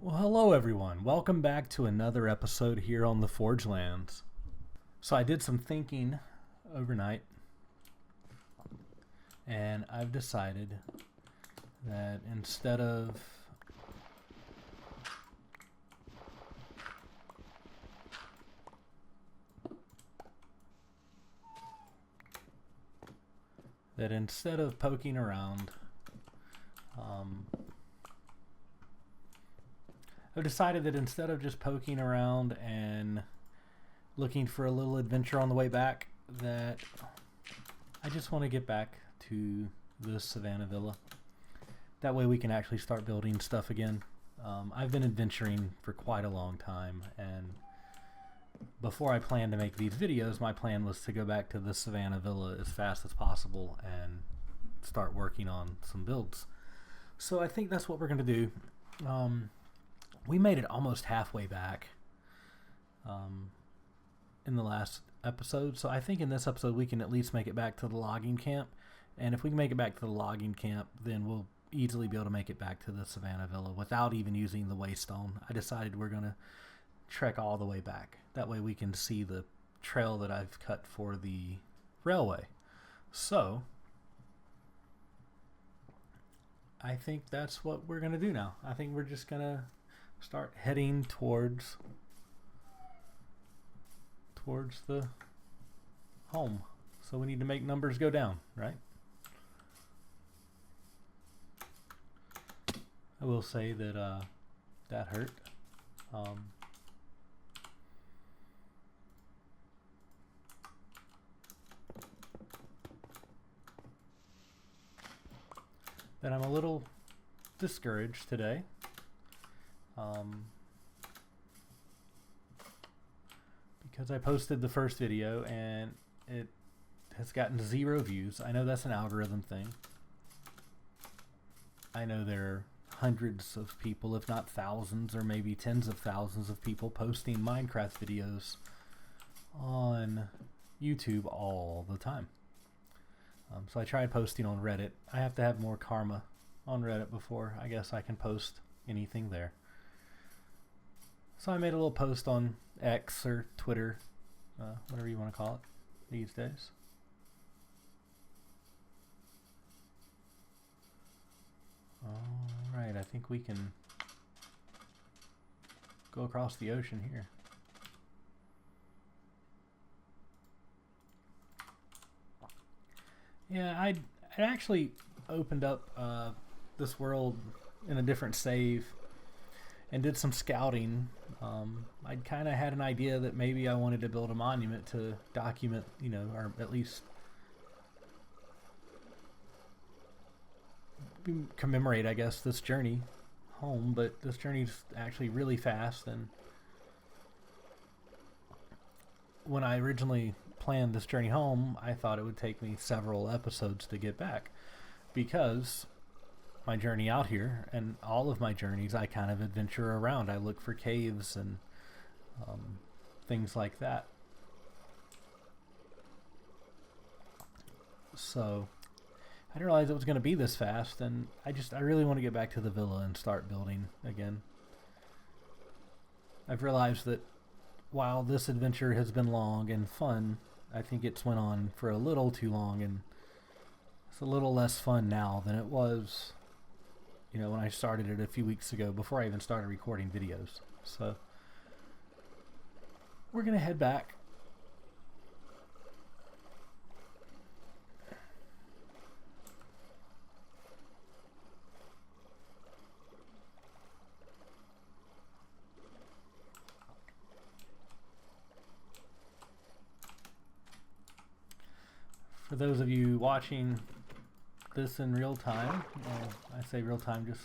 Well, hello everyone. Welcome back to another episode here on the Forgelands. So I did some thinking overnight, and I've decided that instead of poking around, I've decided that instead of just poking around and looking for a little adventure on the way back, that I just want to get back to the Savanna Villa. That way we can actually start building stuff again. I've been adventuring for quite a long time, and before I planned to make these videos, my plan was to go back to the Savanna Villa as fast as possible and start working on some builds. So I think that's what we're going to do. We made it almost halfway back in the last episode, so I think in this episode we can at least make it back to the logging camp, and if we can make it back to the logging camp, then we'll easily be able to make it back to the Savanna Villa without even using the Waystone. I decided we're going to trek all the way back. That way we can see the trail that I've cut for the railway. So I think that's what we're going to do now. I think we're just going to start heading towards the home. So we need to make numbers go down, right? I will say that that hurt. That I'm a little discouraged today. Because I posted the first video and it has gotten 0 views. I know that's an algorithm thing. I know there are hundreds of people, if not thousands or maybe tens of thousands of people posting Minecraft videos on YouTube all the time. So I tried posting on Reddit. I have to have more karma on Reddit before I guess I can post anything there. So I made a little post on X or Twitter, whatever you want to call it these days. Alright, I think we can go across the ocean here. Yeah, I'd actually opened up this world in a different save and did some scouting. I'd kind of had an idea that maybe I wanted to build a monument to document, or at least commemorate, I guess, this journey home. But this journey's actually really fast, and when I originally planned this journey home, I thought it would take me several episodes to get back, because my journey out here and all of my journeys, I kind of adventure around. I look for caves and things like that. So I didn't realize it was going to be this fast, and I really want to get back to the villa and start building again. I've realized that while this adventure has been long and fun, I think it's went on for a little too long, and it's a little less fun now than it was, when I started it a few weeks ago before I even started recording videos. So we're going to head back. For those of you watching this in real time, I say real time, just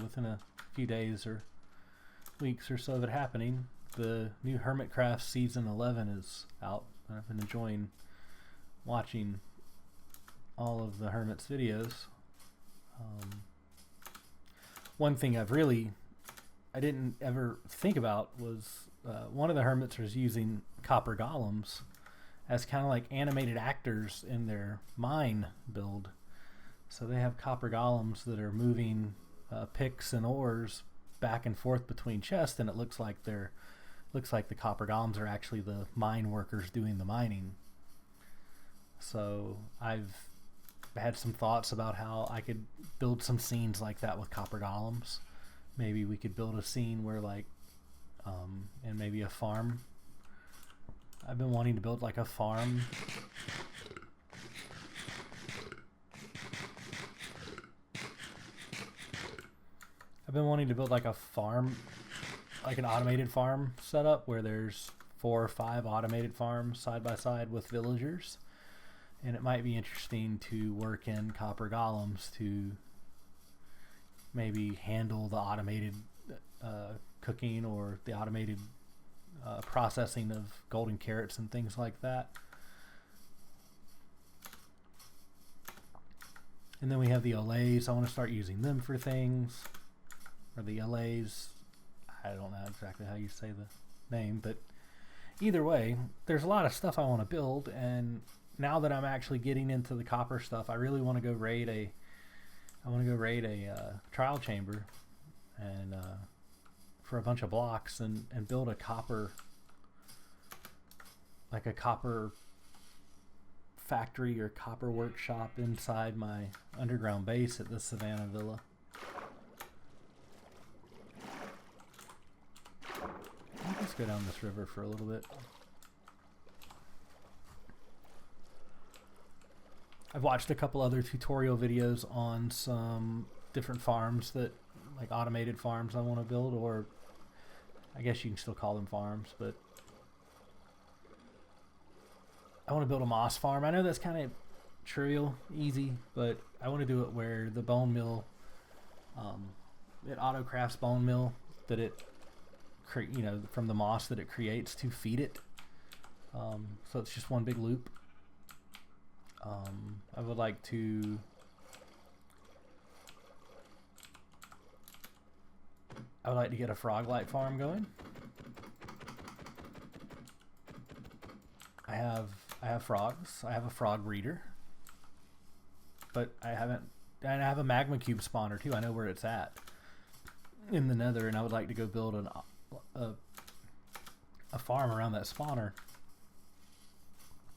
within a few days or weeks or so of it happening, the new Hermitcraft season 11 is out. I've been enjoying watching all of the Hermit's videos. One thing I didn't ever think about was one of the Hermits was using copper golems as kind of like animated actors in their mine build. So they have copper golems that are moving picks and ores back and forth between chests, and it looks like the copper golems are actually the mine workers doing the mining. So I've had some thoughts about how I could build some scenes like that with copper golems. Maybe we could build a scene where like and maybe a farm. I've been wanting to build like a farm. I've been wanting to build like a farm, like an automated farm setup where there's 4 or 5 automated farms side by side with villagers. And it might be interesting to work in copper golems to maybe handle the automated cooking or the automated processing of golden carrots and things like that. And then we have the LAs. I want to start using them for things. Or the LAs. I don't know exactly how you say the name, but either way, there's a lot of stuff I want to build, and now that I'm actually getting into the copper stuff, I really want to go raid a trial chamber and for a bunch of blocks and build a copper, like a copper factory or copper workshop inside my underground base at the Savanna Villa. Let's go down this river for a little bit. I've watched a couple other tutorial videos on some different farms that, like automated farms I want to build, or I guess you can still call them farms, but I want to build a moss farm. I know that's kind of trivial, easy, but I want to do it where the bone mill, it auto crafts bone meal that it, from the moss that it creates to feed it. So it's just one big loop. I would like to get a Froglight farm going. I have frogs. I have a frog breeder, but I haven't. And I have a magma cube spawner too. I know where it's at in the Nether, and I would like to go build a farm around that spawner.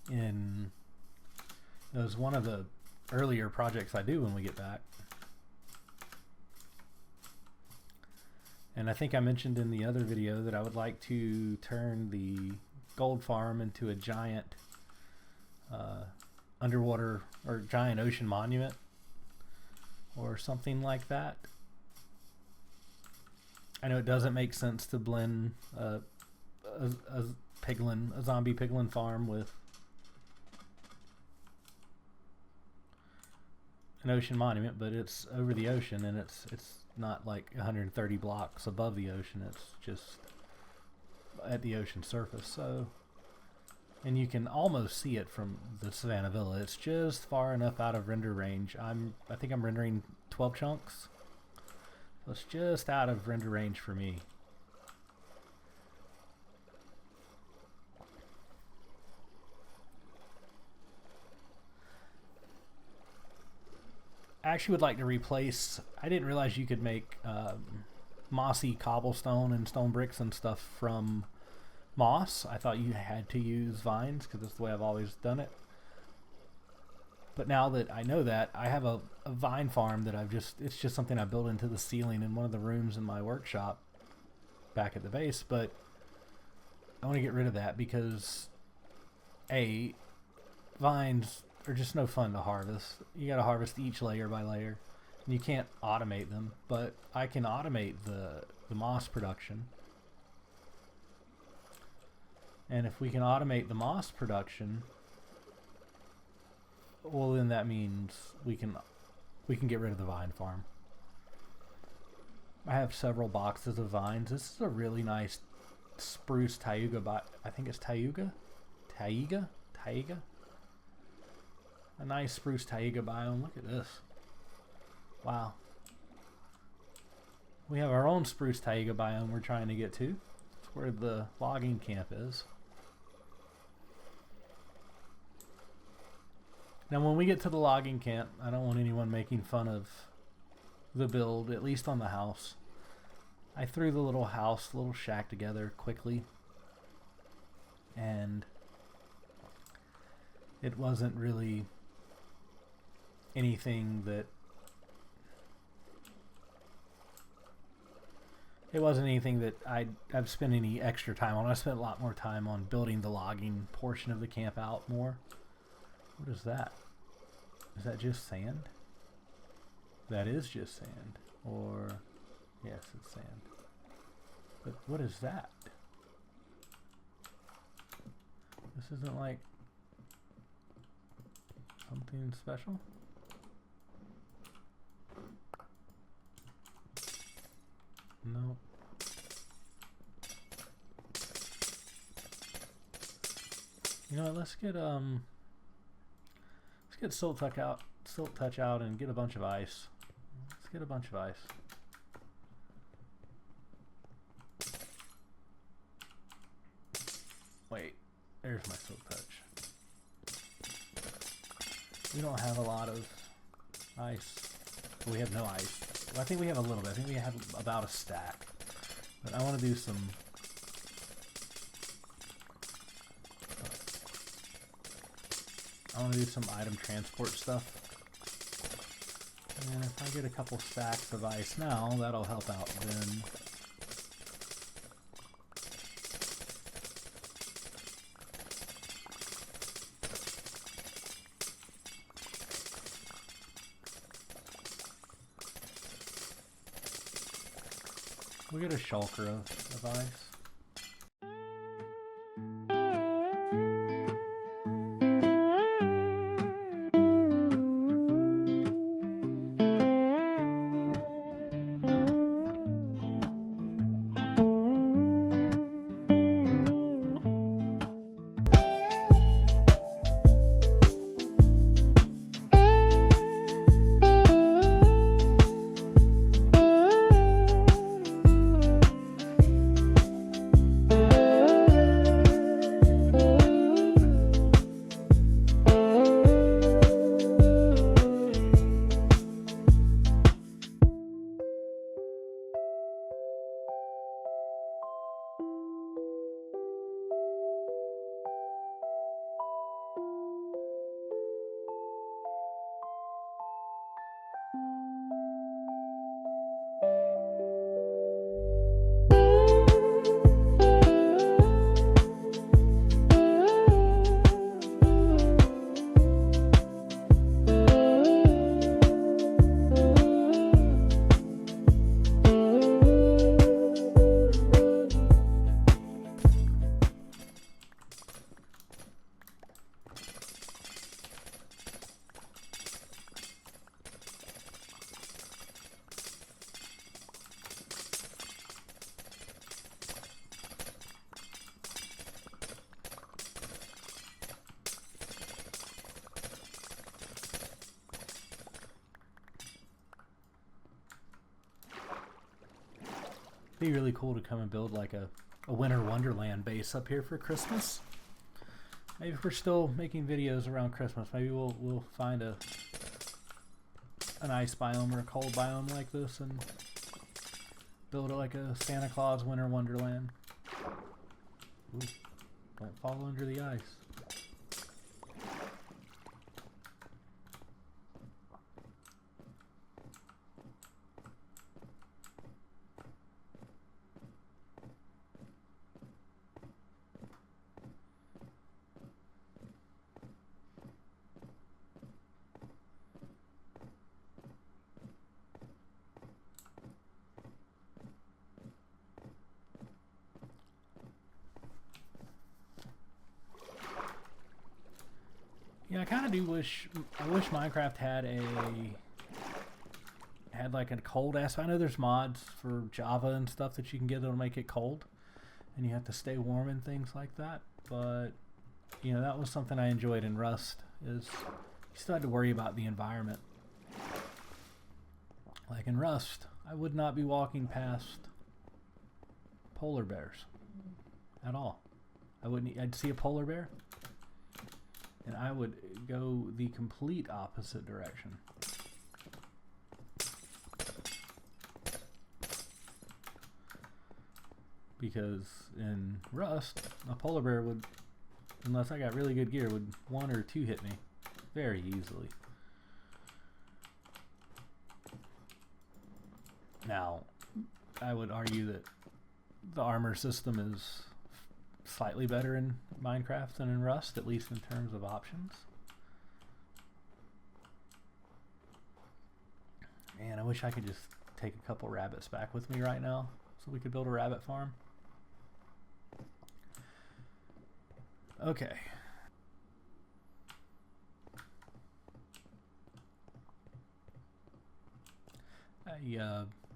That was one of the earlier projects I do when we get back. And I think I mentioned in the other video that I would like to turn the gold farm into a giant underwater or giant ocean monument or something like that. I know it doesn't make sense to blend a zombie piglin farm with an ocean monument, but it's over the ocean, and it's not like 130 blocks above the ocean. It's just at the ocean surface. So, and you can almost see it from the Savanna Villa. It's just far enough out of render range. I think I'm rendering 12 chunks. So it's just out of render range for me. I actually would like to replace, I didn't realize you could make mossy cobblestone and stone bricks and stuff from moss. I thought you had to use vines because that's the way I've always done it. But now that I know that, I have a vine farm that it's just something I built into the ceiling in one of the rooms in my workshop back at the base. But I want to get rid of that because vines are just no fun to harvest. You got to harvest each layer by layer, and you can't automate them. But I can automate the moss production, and if we can automate the moss production, well, then that means we can get rid of the vine farm. I have several boxes of vines. This is a really nice spruce Taiga. I think it's Taiga. A nice spruce Taiga biome. Look at this. Wow. We have our own spruce Taiga biome we're trying to get to. It's where the logging camp is. Now when we get to the logging camp, I don't want anyone making fun of the build, at least on the house. I threw the little house, little shack together quickly, and it wasn't really anything that I've spent any extra time on. I spent a lot more time on building the logging portion of the camp out more. What is that? Is that just sand? That is just sand. Or, yes, it's sand. But what is that? This isn't like something special? No. You know what, let's get Silt Touch out and get a bunch of ice. Let's get a bunch of ice. Wait, there's my Silt Touch. We don't have a lot of ice. We have no ice. Well, I think we have a little bit. I think we have about a stack. But I want to do some... I want to do some item transport stuff. And if I get a couple stacks of ice now, that'll help out then. We'll get a shulker of ice. Be really cool to come and build like a winter wonderland base up here for Christmas. Maybe if we're still making videos around Christmas, maybe we'll find an ice biome or a cold biome like this and build it like a Santa Claus winter wonderland. Ooh, don't fall under the ice. Yeah, I kind of do wish. I wish Minecraft had like a cold aspect. I know there's mods for Java and stuff that you can get that'll make it cold, and you have to stay warm and things like that. But you know, that was something I enjoyed in Rust. Is you still had to worry about the environment. Like in Rust, I would not be walking past polar bears at all. I wouldn't. I'd see a polar bear, and I would go the complete opposite direction. because in Rust, a polar bear would, unless I got really good gear, would 1 or 2 hit me very easily. Now, I would argue that the armor system is slightly better in Minecraft than in Rust, at least in terms of options. Man, I wish I could just take a couple rabbits back with me right now so we could build a rabbit farm. Okay.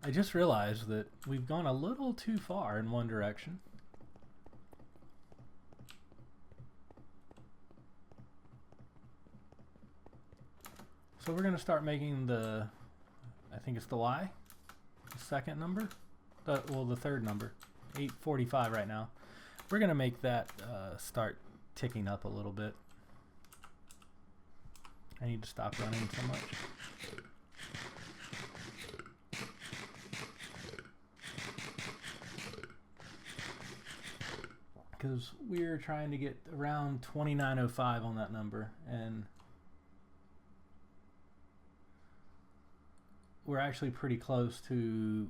I just realized that we've gone a little too far in one direction. So we're going to start making the, I think it's the Y, the second number, well, the third number, 845 right now. We're going to make that start ticking up a little bit. I need to stop running so much. Because we're trying to get around 2905 on that number, and we're actually pretty close to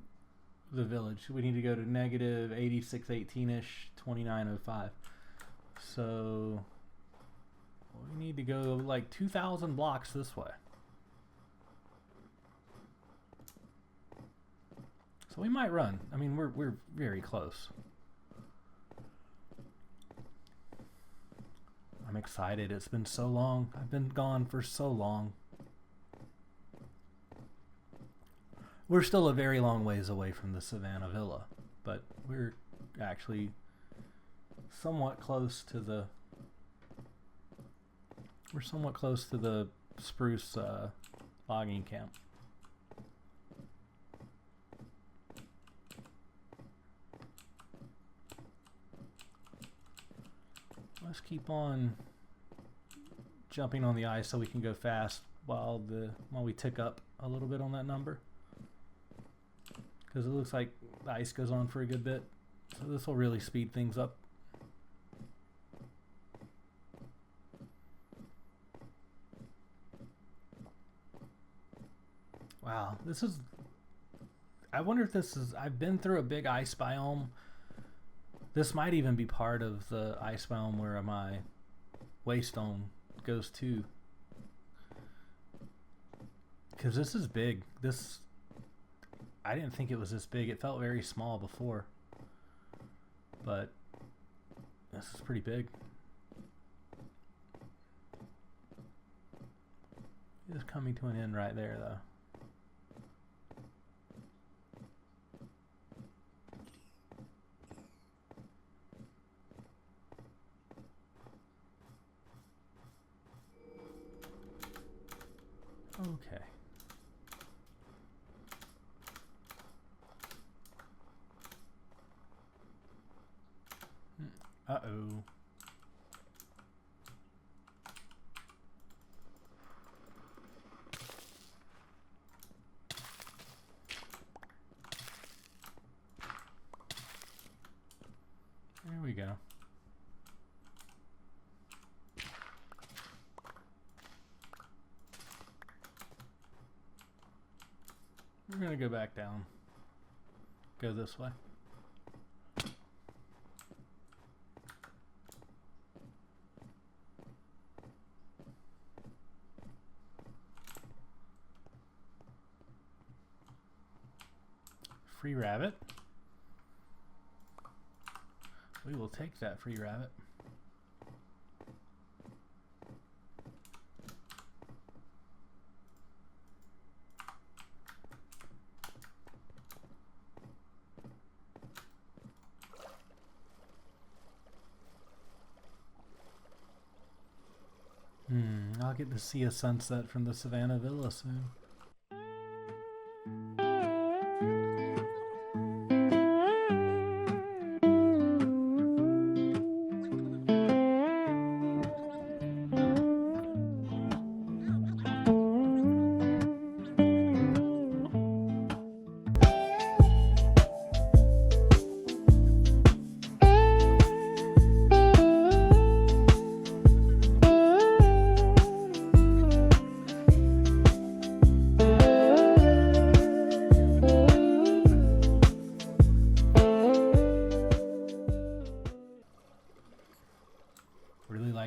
the village. We need to go to negative 8618-ish, 2905. So we need to go like 2,000 blocks this way. So we might run. I mean, we're very close. I'm excited. It's been so long. I've been gone for so long. We're still a very long ways away from the Savanna Villa, but we're actually somewhat close to the Spruce Logging Camp. Let's keep on jumping on the ice so we can go fast while we tick up a little bit on that number. Because it looks like the ice goes on for a good bit. So this will really speed things up. Wow, this is... I wonder if this is... I've been through a big ice biome. This might even be part of the ice biome where my Waystone goes to. Because this is big. This... I didn't think it was this big. It felt very small before. But this is pretty big. It's coming to an end right there, though. Okay. Uh-oh. There we go. We're going to go back down. Go this way. Free rabbit. We will take that free rabbit. I'll get to see a sunset from the Savanna Villa soon.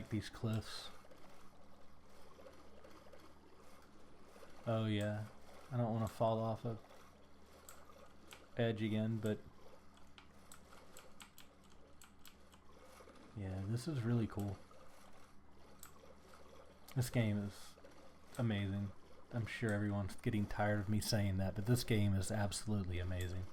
like these cliffs. Oh yeah, I don't want to fall off a edge again, but yeah, this is really cool. This game is amazing. I'm sure everyone's getting tired of me saying that, but this game is absolutely amazing.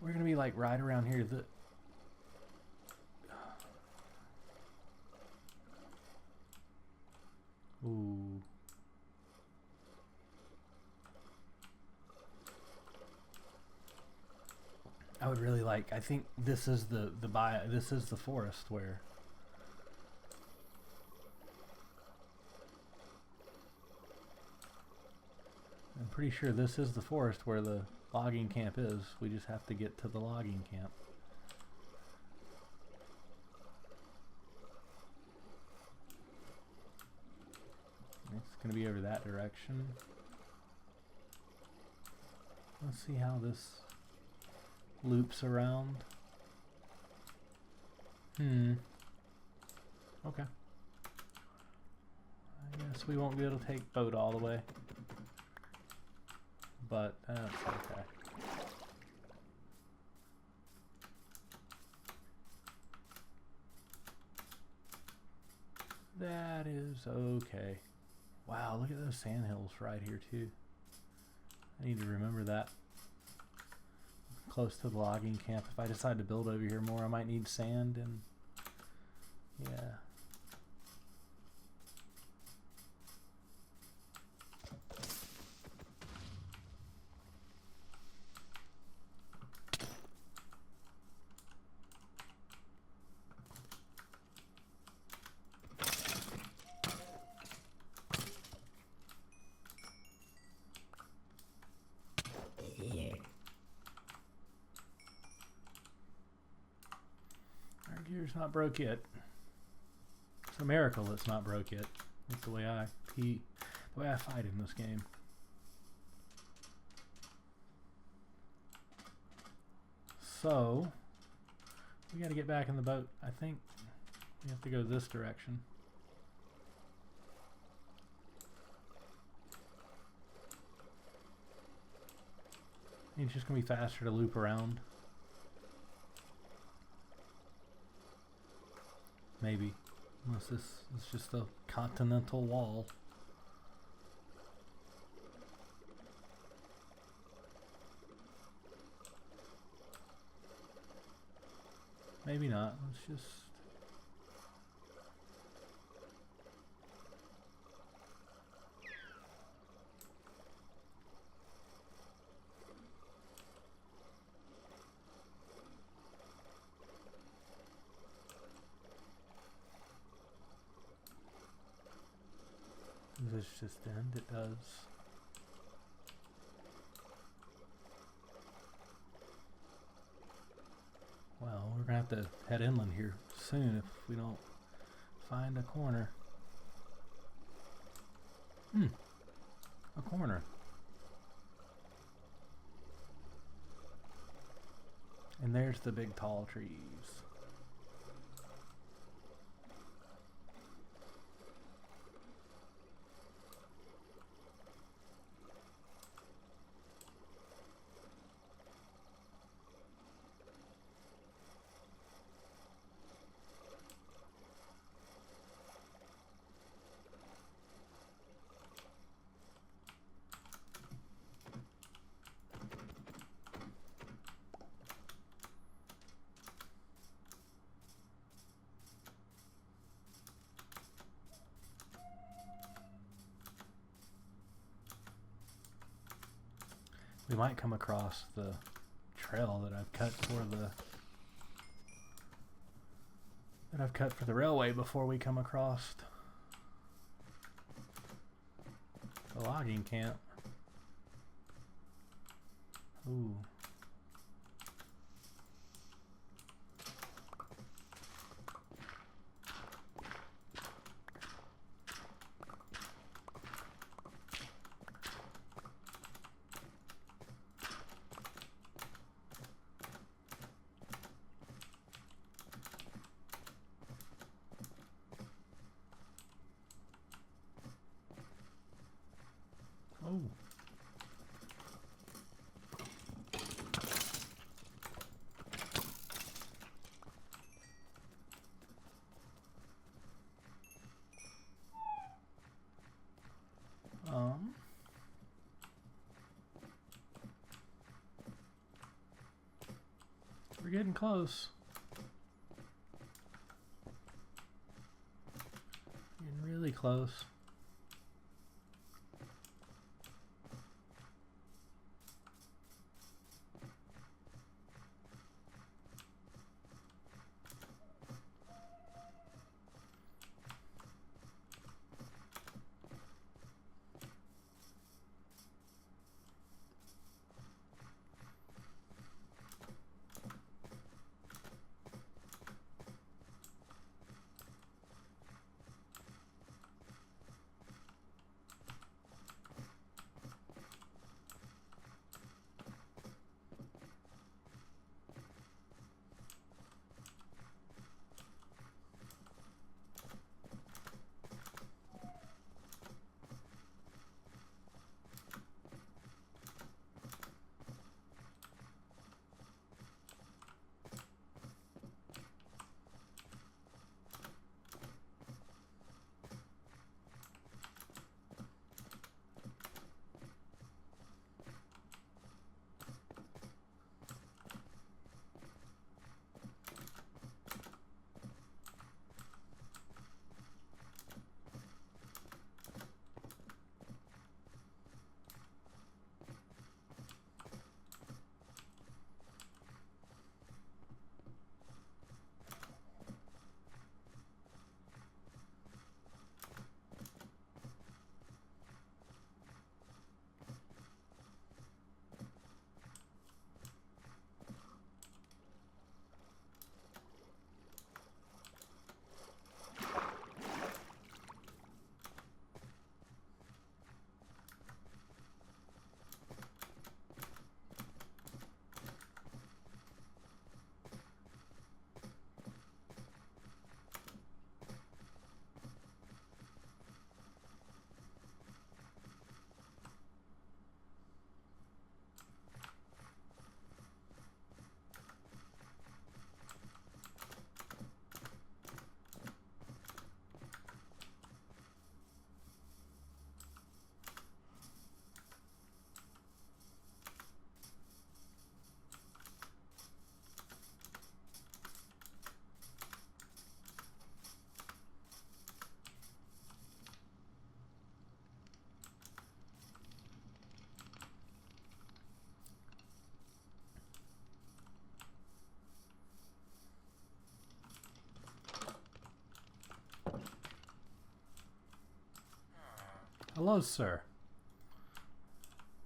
We're gonna be like right around here. Ooh. I would really like. I think this is this is the forest where. I'm pretty sure this is the forest where the logging camp is. We just have to get to the logging camp. It's going to be over that direction. Let's see how this loops around. Okay. I guess we won't be able to take boat all the way. But that's okay. That is okay. Wow, look at those sandhills right here too. I need to remember that. Close to the logging camp. If I decide to build over here more, I might need sand and yeah. Gear's not broke yet. It's a miracle it's not broke yet. That's the way I fight in this game. So we got to get back in the boat. I think we have to go this direction. It's just gonna be faster to loop around. Maybe. Unless this is just a continental wall. Maybe not. Let's just... Does this just end? It does. Well, we're gonna have to head inland here soon if we don't find a corner. A corner. And there's the big tall trees. we might come across the trail that I've cut for the railway before we come across the logging camp. Ooh. Oh. We're getting close. Getting really close. Hello, sir.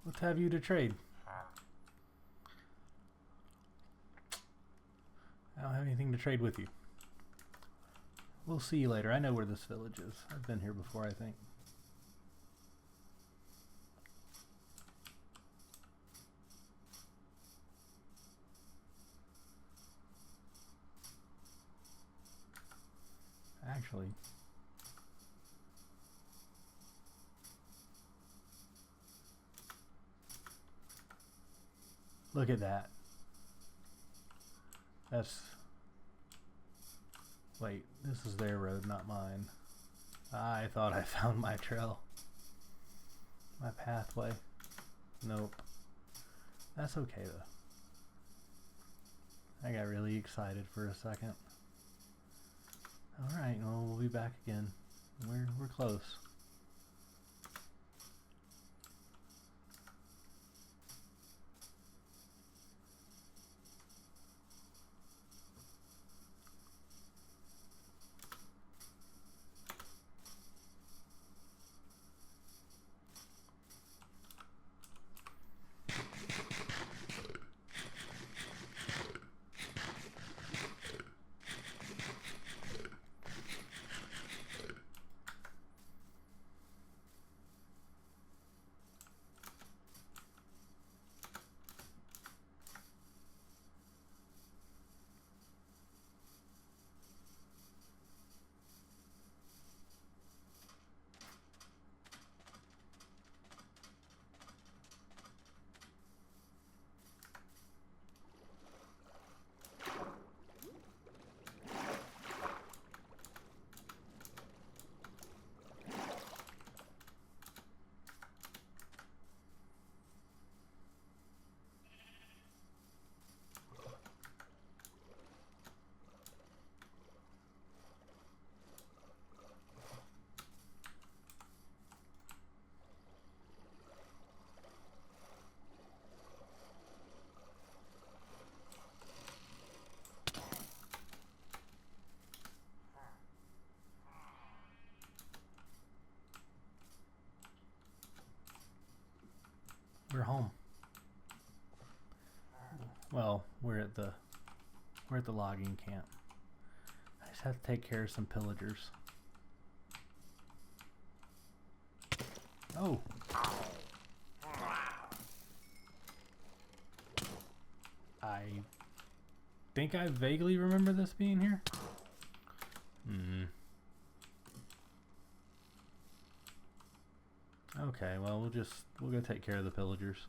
What have you to trade? I don't have anything to trade with you. We'll see you later. I know where this village is. I've been here before, I think. Actually, look at that. That's... Wait, this is their road, not mine. I thought I found my trail. My pathway. Nope. That's okay, though. I got really excited for a second. Alright, well, we'll be back again. We're close. We're home. Well, we're at the logging camp. I just have to take care of some pillagers. Oh. I think I vaguely remember this being here. Okay, well we'll go take care of the pillagers.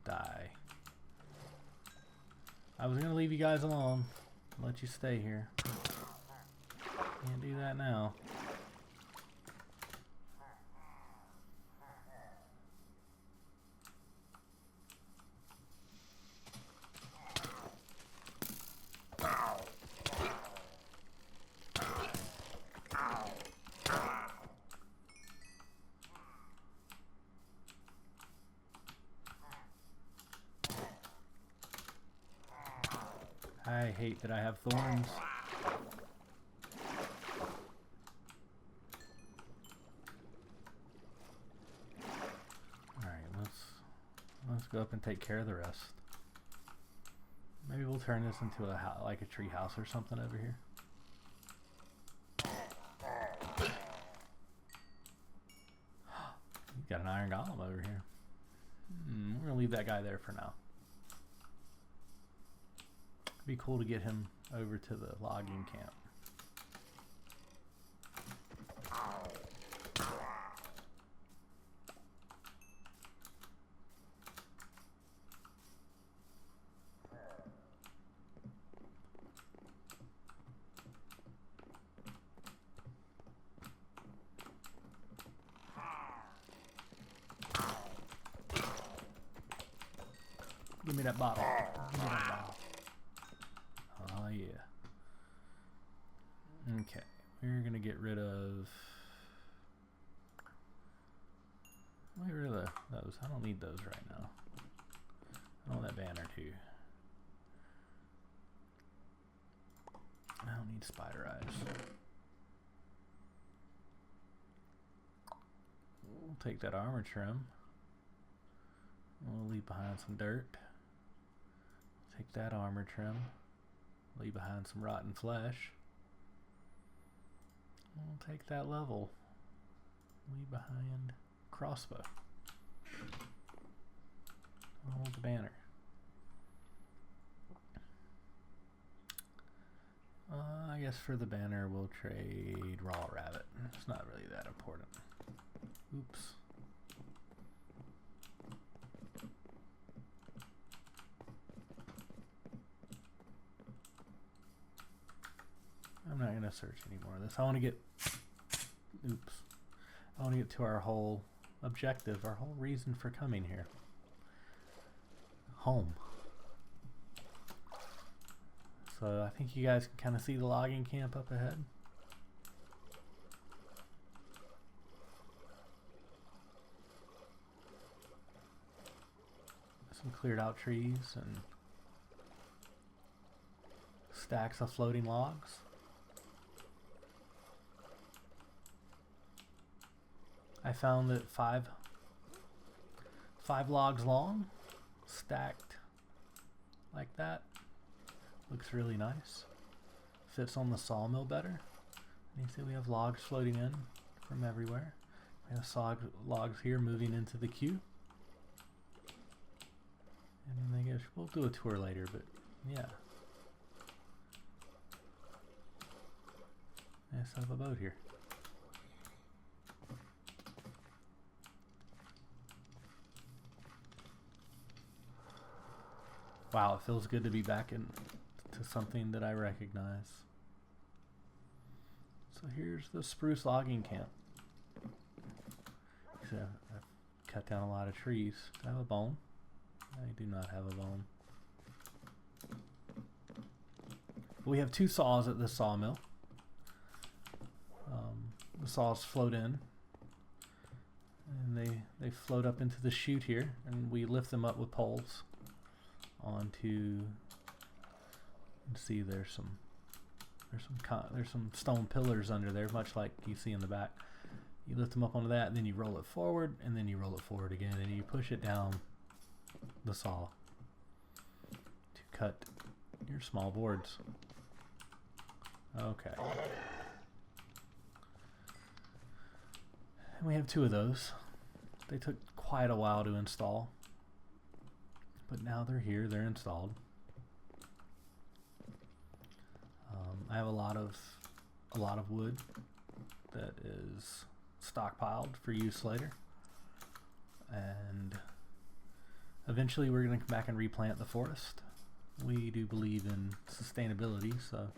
Die. I was gonna leave you guys alone, let you stay here. Can't do that now. I hate that I have thorns. Alright, let's go up and take care of the rest. Maybe we'll turn this into a like a tree house or something over here. You've got an iron golem over here. We're gonna leave that guy there for now. It'd be cool to get him over to the logging camp. Give me that bottle. Give me that bottle. Oh yeah. Okay, we're gonna get rid of those. I don't need those right now. I want that banner too. I don't need spider eyes. We'll take that armor trim. We'll leave behind some dirt. Take that armor trim. Leave behind some rotten flesh. We'll take that level. Leave behind crossbow. Hold the banner. I guess for the banner we'll trade raw rabbit. It's not really that important. Oops. I'm not going to search any more of this. I want to get to our whole objective, our whole reason for coming here. Home. So I think you guys can kind of see the logging camp up ahead. Some cleared out trees and stacks of floating logs. I found that five logs long, stacked like that. Looks really nice. Fits on the sawmill better. And you see we have logs floating in from everywhere. We have logs here moving into the queue. And then they get, we'll do a tour later, but yeah. Nice to have a boat here. Wow, it feels good to be back into something that I recognize. So here's the Spruce Logging Camp. So I've cut down a lot of trees. Do I have a bone? I do not have a bone. We have two saws at this sawmill. The saws float in, and they float up into the chute here, and we lift them up with poles onto. You can see there's some stone pillars under there, much like you see in the back. You lift them up onto that, and then you roll it forward, and then you roll it forward again, and you push it down the saw to cut your small boards. Okay. And we have 2 of those. They took quite a while to install, but now they're here, they're installed. I have a lot of wood that is stockpiled for use later, and eventually we're going to come back and replant the forest. We do believe in sustainability, so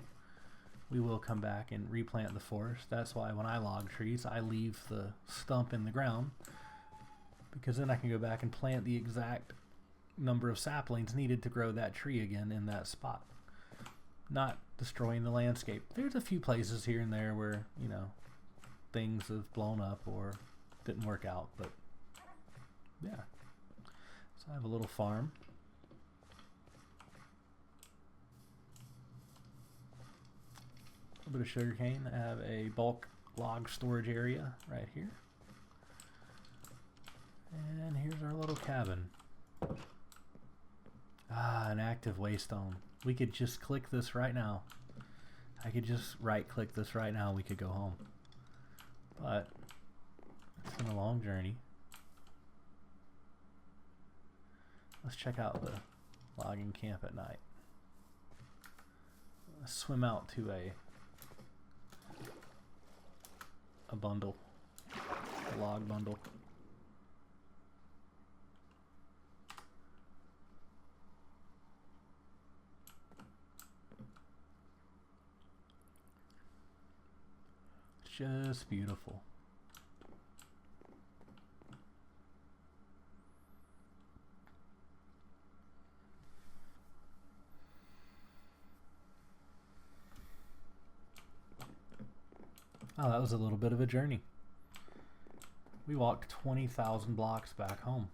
we will come back and replant the forest. That's why when I log trees, I leave the stump in the ground, because then I can go back and plant the exact number of saplings needed to grow that tree again in that spot, not destroying the landscape. There's a few places here and there where, you know, things have blown up or didn't work out, but yeah. So I have a little farm. A little bit of sugarcane. I have a bulk log storage area right here. And here's our little cabin. Ah, an active Waystone. We could just click this right now. I could just right click this right now. We could go home. But it's been a long journey. Let's check out the logging camp at night. Let's swim out to a bundle, a log bundle. Just beautiful. Oh, that was a little bit of a journey. We walked 20,000 blocks back home.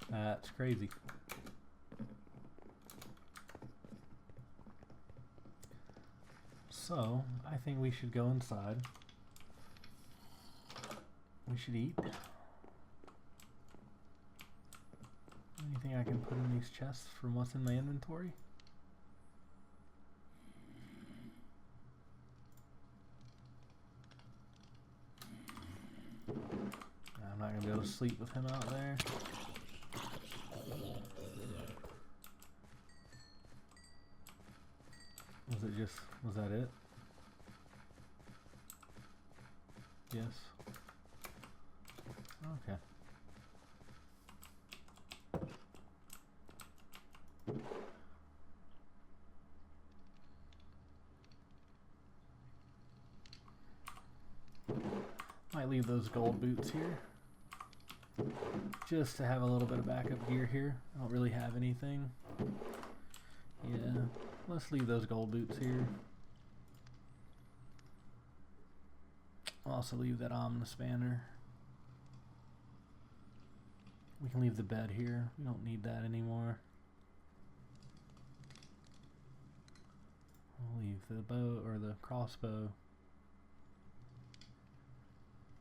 That's crazy. So, I think we should go inside. We should eat. Anything I can put in these chests from what's in my inventory? I'm not gonna be able to sleep with him out there. Was that it? Yes. Okay. Might leave those gold boots here, just to have a little bit of backup gear here. I don't really have anything. Yeah, let's leave those gold boots here. I'll also leave that ominous banner. We can leave the bed here. We don't need that anymore. I'll leave the bow or the crossbow.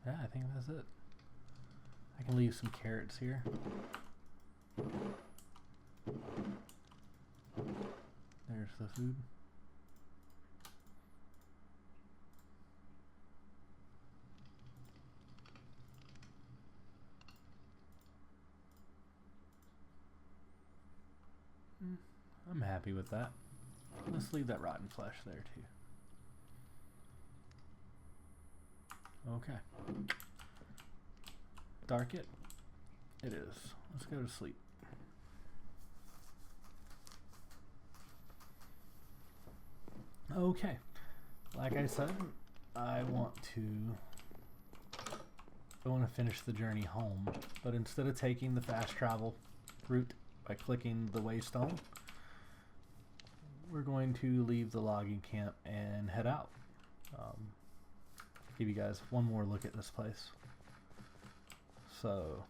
Yeah, I think that's it. I can leave some carrots here. There's the food. I'm happy with that. Let's leave that rotten flesh there too. Okay. Dark it? It is. Let's go to sleep. Okay. Like I said, I want to finish the journey home, but instead of taking the fast travel route by clicking the Waystone, we're going to leave the logging camp and head out. Give you guys one more look at this place. So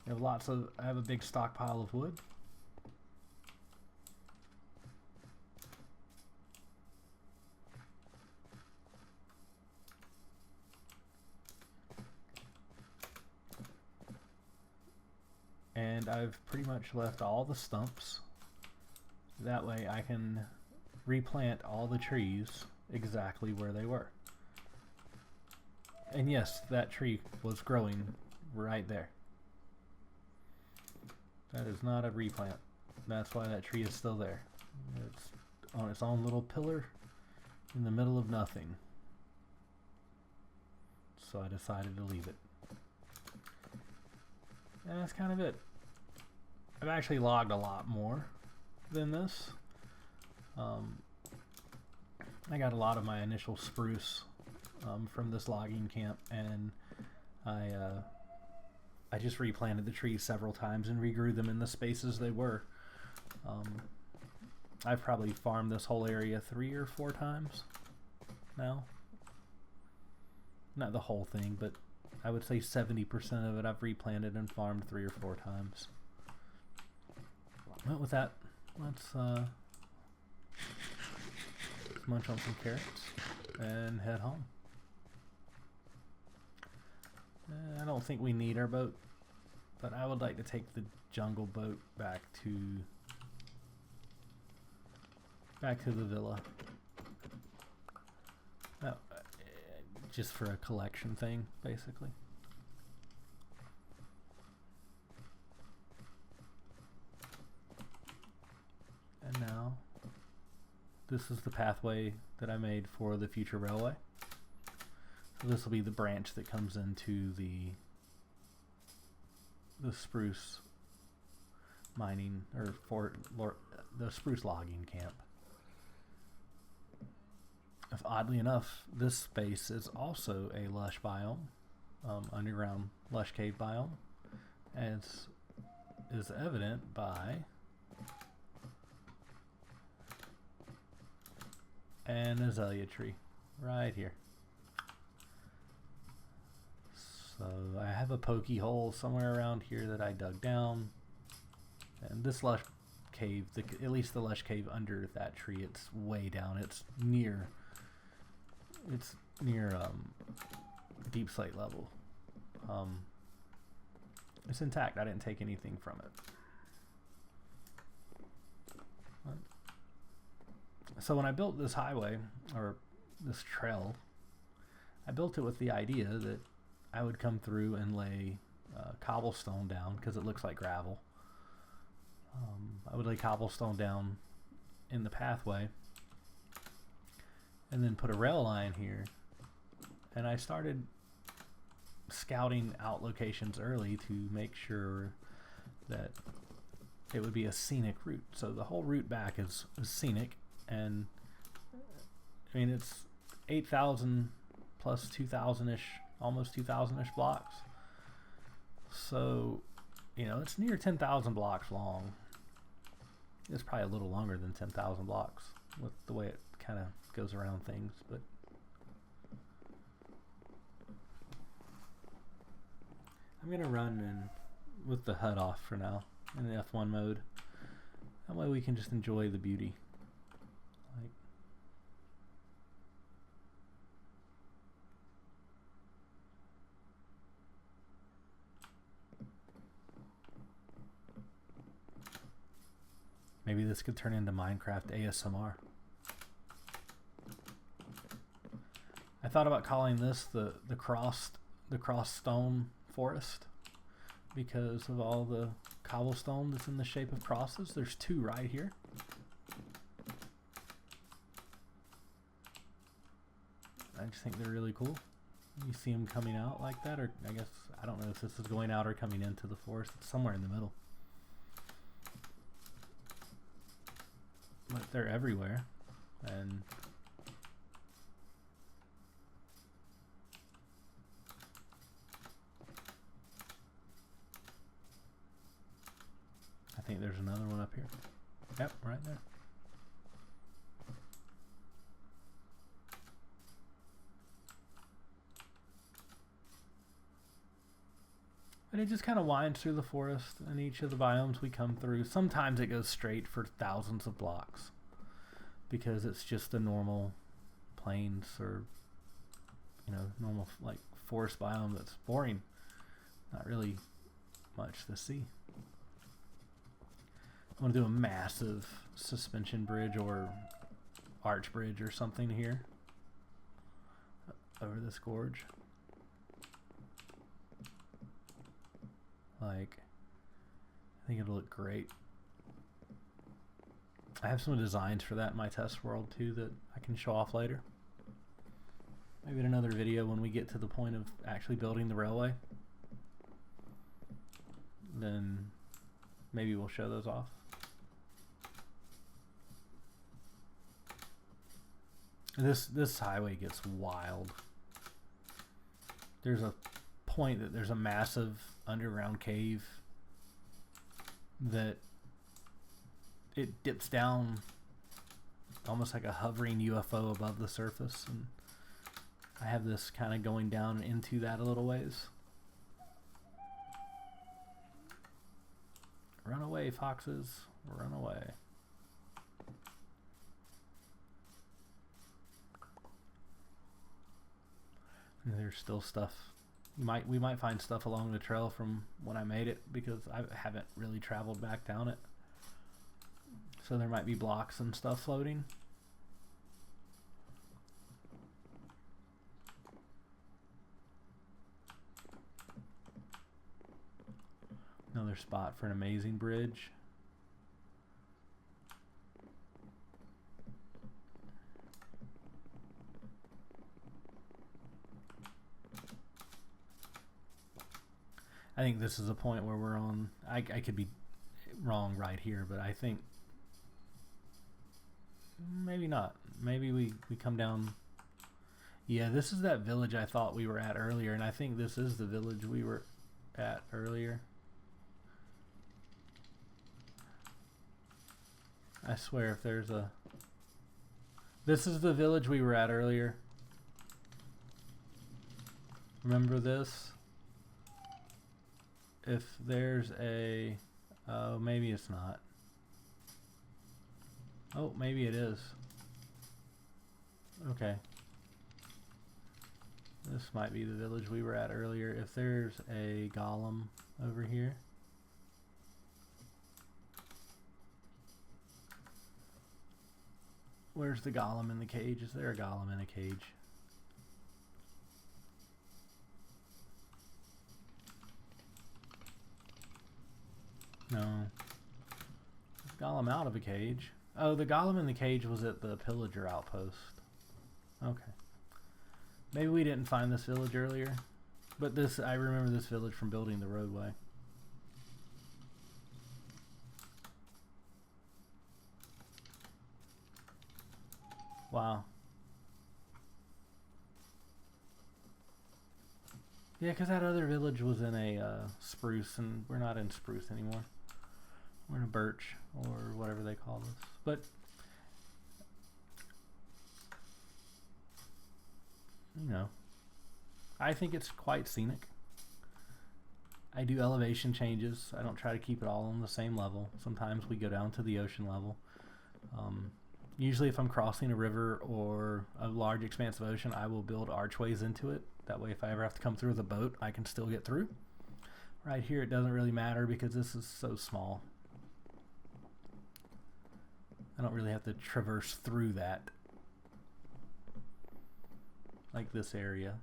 we have I have a big stockpile of wood. and I've pretty much left all the stumps. That way I can replant all the trees exactly where they were. And yes, that tree was growing right there. That is not a replant. That's why that tree is still there. It's on its own little pillar in the middle of nothing. So I decided to leave it. And that's kind of it. I've actually logged a lot more than this. I got a lot of my initial spruce from this logging camp, and I just replanted the trees several times and regrew them in the spaces they were. I've probably farmed this whole area 3 or 4 times now. Not the whole thing, but I would say 70% of it I've replanted and farmed 3 or 4 times. Well, with that, let's munch on some carrots and head home. I don't think we need our boat, but I would like to take the jungle boat back to the villa. Just for a collection thing, basically. And now, this is the pathway that I made for the future railway. So this will be the branch that comes into the spruce mining, or the spruce logging camp. If oddly enough, this space is also a lush biome, underground lush cave biome, as is evident by an azalea tree right here. So I have a pokey hole somewhere around here that I dug down, and this lush cave, at least the lush cave under that tree, it's way down. It's near deep slate level. It's intact. I didn't take anything from it. So when I built this highway, or this trail, I built it with the idea that I would come through and lay cobblestone down, because it looks like gravel. I would lay cobblestone down in the pathway and then put a rail line here, and I started scouting out locations early to make sure that it would be a scenic route. So the whole route back is scenic, and I mean, it's 8,000 plus 2,000-ish, almost 2,000-ish blocks. So, you know, it's near 10,000 blocks long. It's probably a little longer than 10,000 blocks with the way it kind of goes around things, but I'm gonna run with the HUD off for now in the F1 mode. That way we can just enjoy the beauty. Like, maybe this could turn into Minecraft ASMR. I thought about calling this the cross stone forest because of all the cobblestone that's in the shape of crosses. There's 2 right here. I just think they're really cool. You see them coming out like that, or I guess, I don't know if this is going out or coming into the forest. It's somewhere in the middle. But they're everywhere, and I think there's another one up here. Yep, right there. And it just kind of winds through the forest, and each of the biomes we come through, sometimes it goes straight for thousands of blocks because it's just a normal plains, or, you know, normal like forest biome that's boring. Not really much to see. I want to do a massive suspension bridge or arch bridge or something here over this gorge. Like, I think it'll look great. I have some designs for that in my test world too that I can show off later. Maybe in another video when we get to the point of actually building the railway. Then maybe we'll show those off. This highway gets wild. There's a point that there's a massive underground cave that it dips down almost like a hovering UFO above the surface, and I have this kind of going down into that a little ways. Run away, foxes, run away. And there's still stuff. We might find stuff along the trail from when I made it, because I haven't really traveled back down it. So there might be blocks and stuff floating. Another spot for an amazing bridge. I think this is a point where we're on, I could be wrong right here, but I think maybe not. Maybe we come down. Yeah, this is that village I thought we were at earlier, and I think this is the village we were at earlier. I swear if there's a... This is the village we were at earlier. Remember this? If there's a... Oh, maybe it's not. Oh, maybe it is. Okay. This might be the village we were at earlier. If there's a golem over here. Where's the golem in the cage? Is there a golem in a cage? No. There's a golem out of a cage. Oh, the golem in the cage was at the pillager outpost. Okay. Maybe we didn't find this village earlier. But this, I remember this village from building the roadway. Wow. Yeah, because that other village was in a spruce, and we're not in spruce anymore. We're in a birch, or whatever they call this. But, you know, I think it's quite scenic. I do elevation changes. I don't try to keep it all on the same level. Sometimes we go down to the ocean level. Usually if I'm crossing a river or a large expanse of ocean, I will build archways into it. That way if I ever have to come through with a boat, I can still get through. Right here it doesn't really matter because this is so small. I don't really have to traverse through that. Like this area.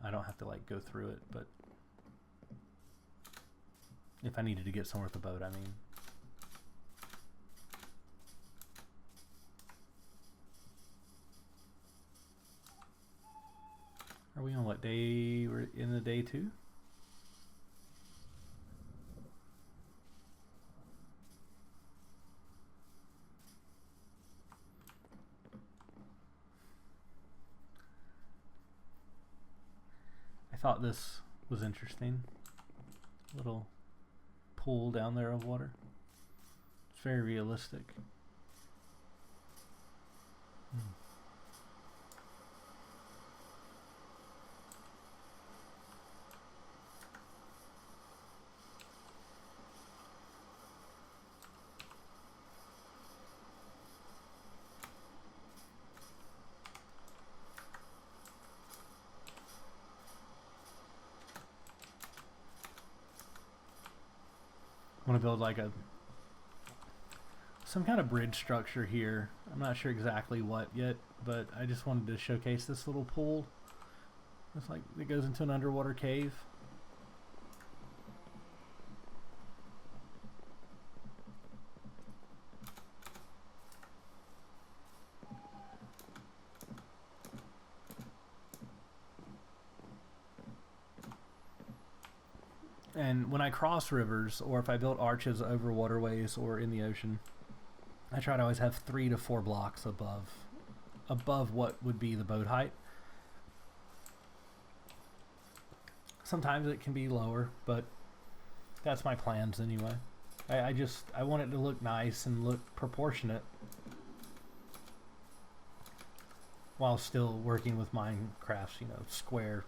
I don't have to like go through it, but if I needed to get somewhere with a boat, I mean. Are we on what day? We're in the day 2? I thought this was interesting. Little pool down there of water. It's very realistic. I want to build like a some kind of bridge structure here. I'm not sure exactly what yet, but I just wanted to showcase this little pool. It's like it goes into an underwater cave. And when I cross rivers, or if I build arches over waterways or in the ocean, I try to always have 3 to 4 blocks above what would be the boat height. Sometimes it can be lower, but that's my plans anyway. I want it to look nice and look proportionate while still working with Minecraft's, you know, square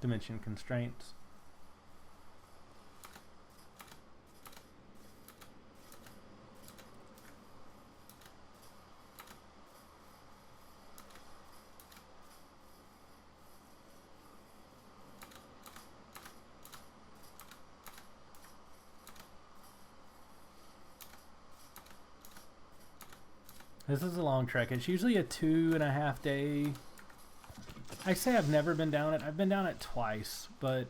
dimension constraints. This is a long trek. It's usually a 2.5 day. I say I've never been down it. I've been down it twice, but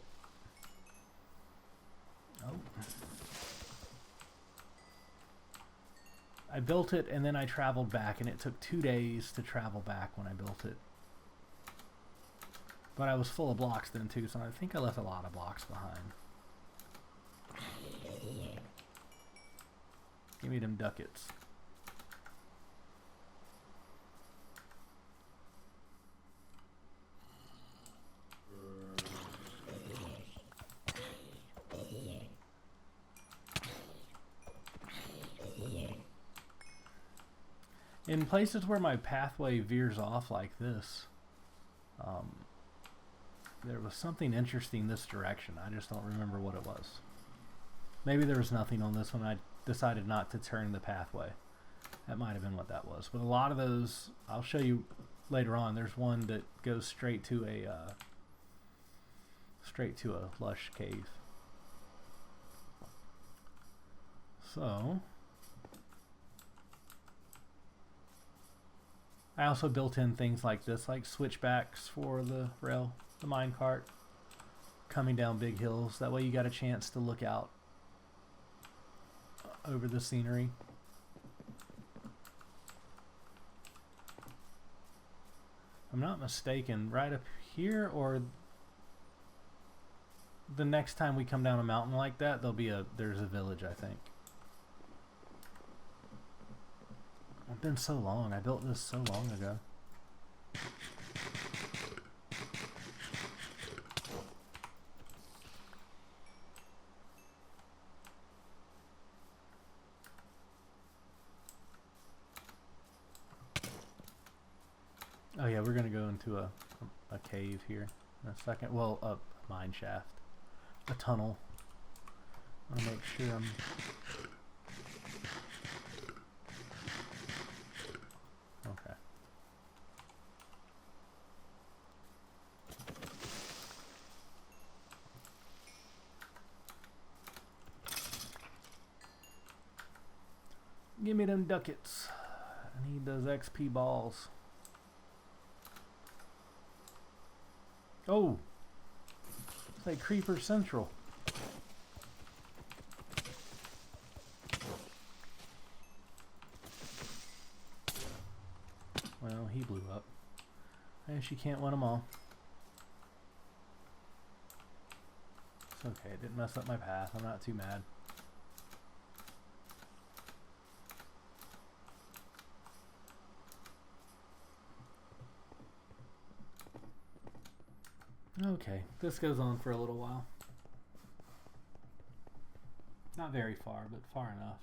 I built it and then I traveled back, and it took 2 days to travel back when I built it. But I was full of blocks then too, so I think I left a lot of blocks behind. Give me them ducats. In places where my pathway veers off like this, there was something interesting this direction. I just don't remember what it was. Maybe there was nothing on this one. I decided not to turn the pathway. That might have been what that was. But a lot of those, I'll show you later on. There's one that goes straight to a lush cave. So I also built in things like this, like switchbacks for the rail, the minecart, coming down big hills. That way you got a chance to look out over the scenery. If I'm not mistaken, right up here, or the next time we come down a mountain like that, there's a village, I think. It's been so long. I built this so long ago. Oh yeah, we're gonna go into a cave here in a second. Well, a mine shaft, a tunnel. I want to make sure I'm. Okay. Give me them ducats. I need those XP balls. Oh, it's like Creeper Central. Well, he blew up. I guess you can't win them all. It's okay, it didn't mess up my path. I'm not too mad. Okay, this goes on for a little while. Not very far, but far enough.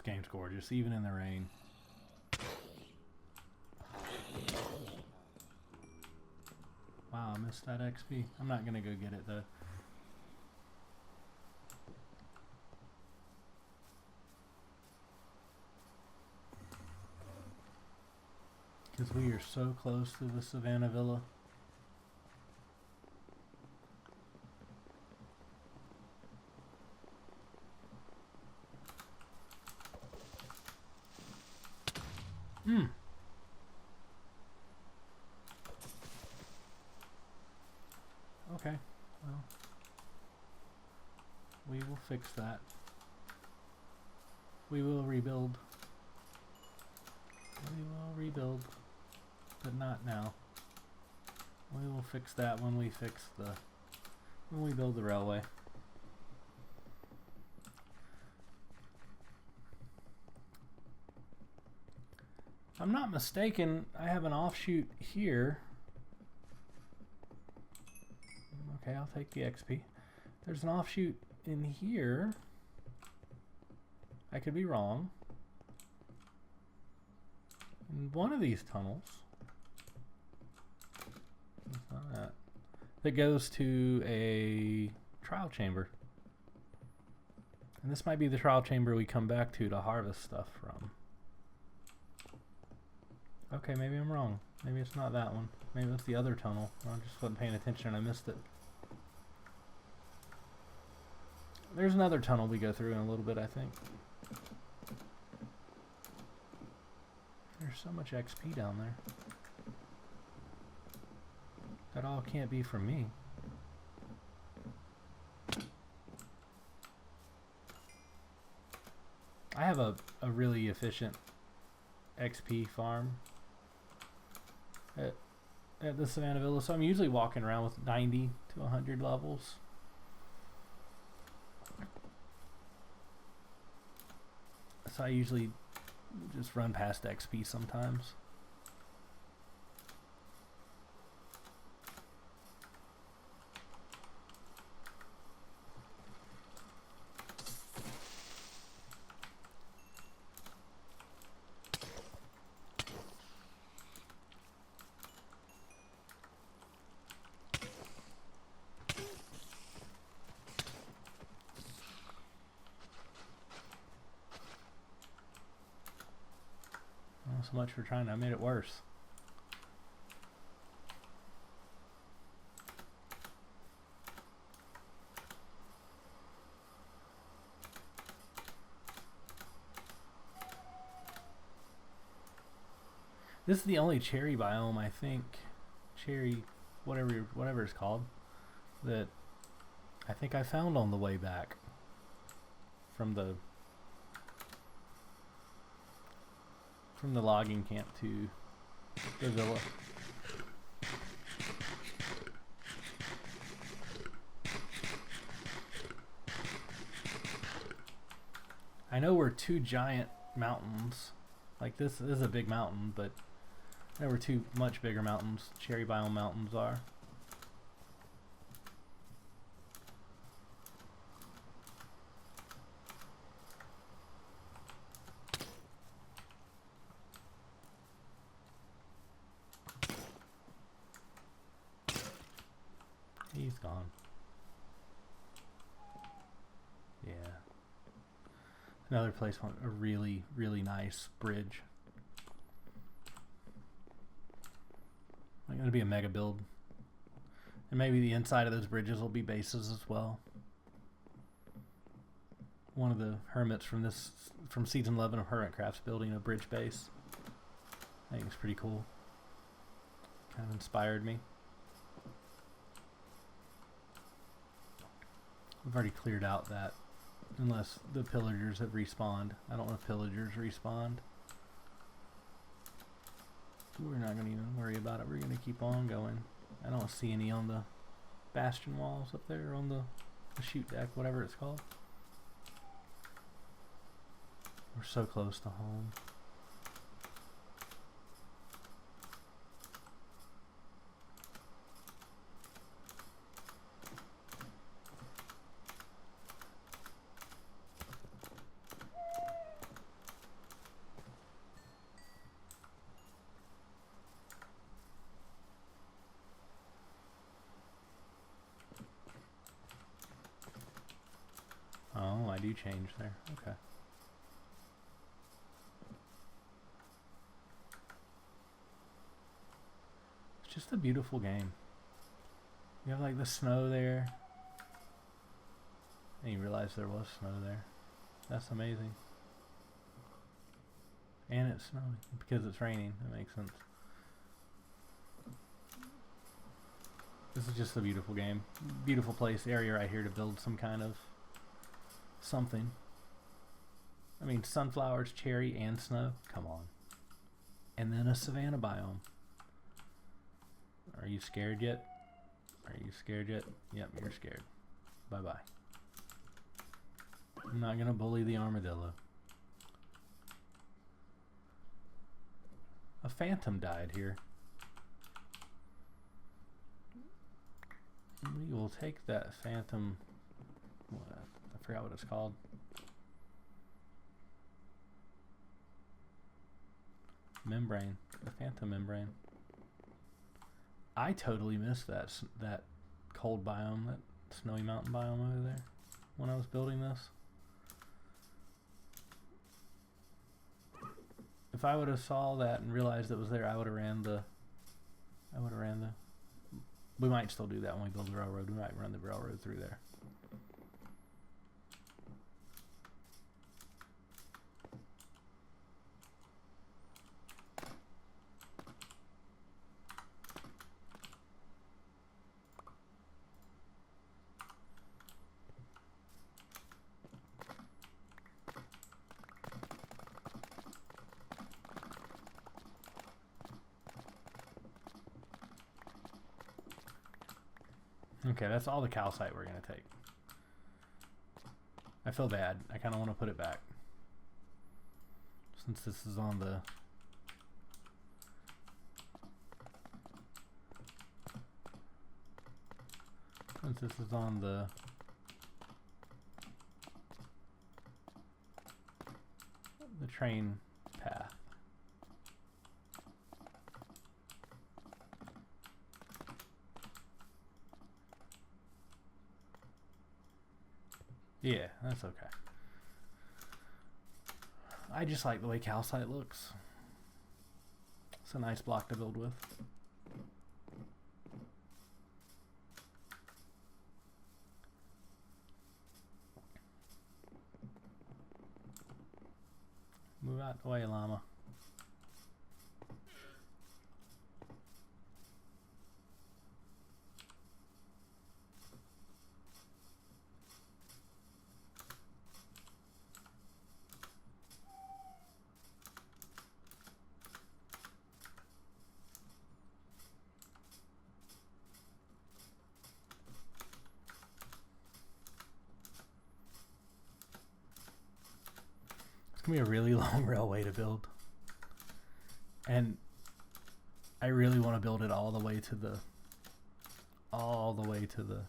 game's gorgeous, even in the rain. Wow, I missed that XP. I'm not gonna go get it though. Because we are so close to the Savanna Villa. Okay, well, we will fix that. We will rebuild. We will rebuild, but not now. We will fix that when we build the railway. If I'm not mistaken, I have an offshoot here. Okay, I'll take the XP. There's an offshoot in here. I could be wrong. In one of these tunnels. What's that? That goes to a trial chamber. And this might be the trial chamber we come back to harvest stuff from. Okay, maybe I'm wrong. Maybe it's not that one. Maybe it's the other tunnel. I just wasn't paying attention and I missed it. There's another tunnel we go through in a little bit, I think. There's so much XP down there. That all can't be from me. I have a really efficient XP farm at the Savanna Villa, so I'm usually walking around with 90 to 100 levels. So I usually just run past XP sometimes. So much for trying to, I made it worse. This is the only cherry biome, I think, cherry, whatever it's called, that I think I found on the way back from the logging camp to the villa. I know we're two giant mountains. Like this is a big mountain, but there were two much bigger mountains. Cherry biome mountains are. He's gone. Yeah. Another place with a really, really nice bridge. Like, it'll be a mega build. And maybe the inside of those bridges will be bases as well. One of the hermits from season 11 of Hermitcraft's building a bridge base. I think it's pretty cool. Kind of inspired me. We've already cleared out that, unless the pillagers have respawned. I don't know if pillagers respawned. We're not going to even worry about it. We're going to keep on going. I don't see any on the bastion walls up there, or on the chute deck, whatever it's called. We're so close to home. changed there. Okay. It's just a beautiful game. You have like the snow there. And you realize there was snow there. That's amazing. And it's snowing because it's raining. That makes sense. This is just a beautiful game. Beautiful place, area right here to build some kind of something. I mean, sunflowers, cherry, and snow. Come on. And then a savanna biome. Are you scared yet? Are you scared yet? Yep, you're scared. Bye-bye. I'm not gonna bully the armadillo. A phantom died here. We will take that phantom. What? I forgot what it's called. Membrane. The phantom membrane. I totally missed that cold biome, that snowy mountain biome over there when I was building this. If I would have saw that and realized it was there, I would have ran the. We might still do that when we build the railroad. We might run the railroad through there. Okay, that's all the calcite we're going to take. I feel bad. I kind of want to put it back. Since this is on the... Since this is on the... the train path. Yeah, that's okay. I just like the way calcite looks. It's a nice block to build with. Move out the way, llama. It's gonna be a really long railway to build, and I really want to build it all the way to the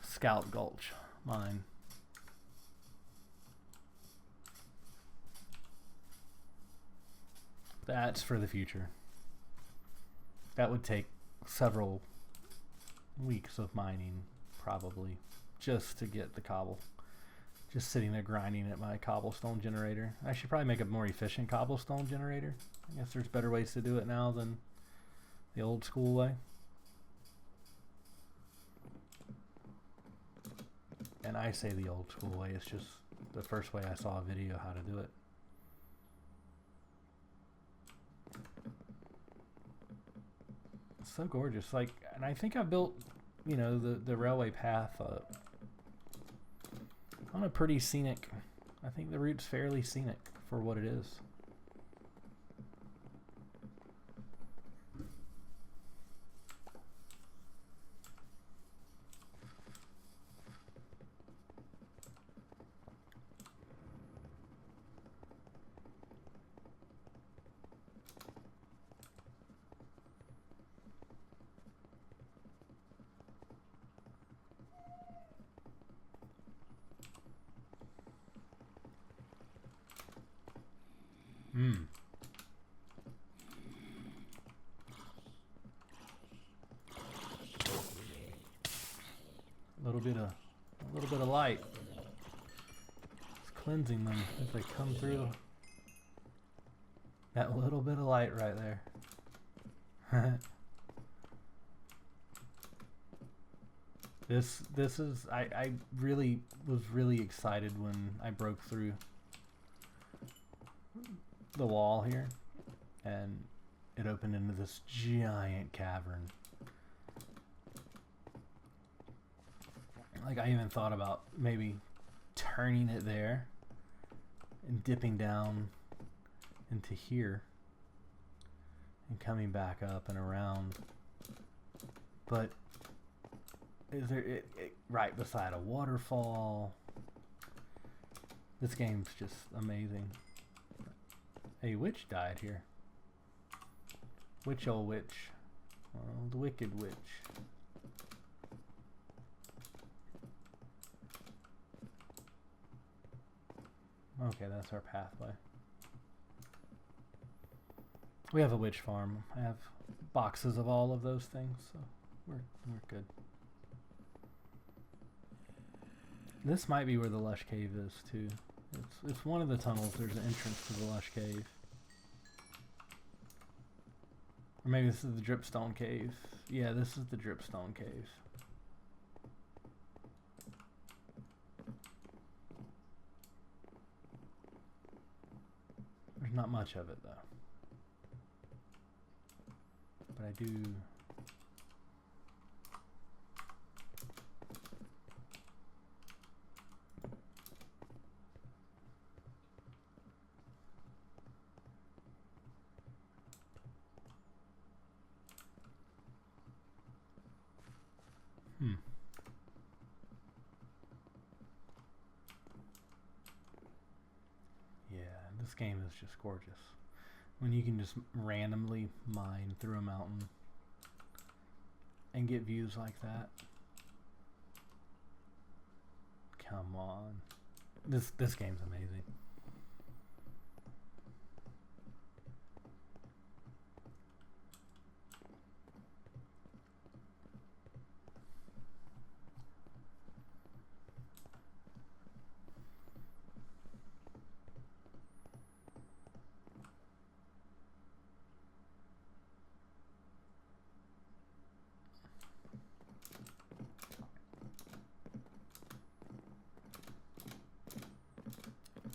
Scalloped Gulch mine. That's for the future. That would take several weeks of mining, probably, just to get the cobble. Just sitting there grinding at my cobblestone generator. I should probably make a more efficient cobblestone generator. I guess there's better ways to do it now than the old school way. And I say the old school way, it's just the first way I saw a video how to do it. It's so gorgeous. Like, and I think I built, you know, the railway path on a pretty scenic. I think the route's fairly scenic for what it is. A little bit of light. cleansing them if they come through that little bit of light right there. This is I really was really excited when I broke through the wall here and it opened into this giant cavern. Like I even thought about maybe turning it there and dipping down into here and coming back up and around, but is there it right beside a waterfall? This game's just amazing. A witch died here. Witch, old witch. Oh, the wicked witch. Okay, that's our pathway. We have a witch farm. I have boxes of all of those things, so we're good. This might be where the lush cave is too. It's one of the tunnels. There's an entrance to the lush cave. Or maybe this is the dripstone cave. Yeah, this is the dripstone cave. There's not much of it though. But I do... Yeah, this game is just gorgeous. When you can just randomly mine through a mountain and get views like that. Come on. This game's amazing.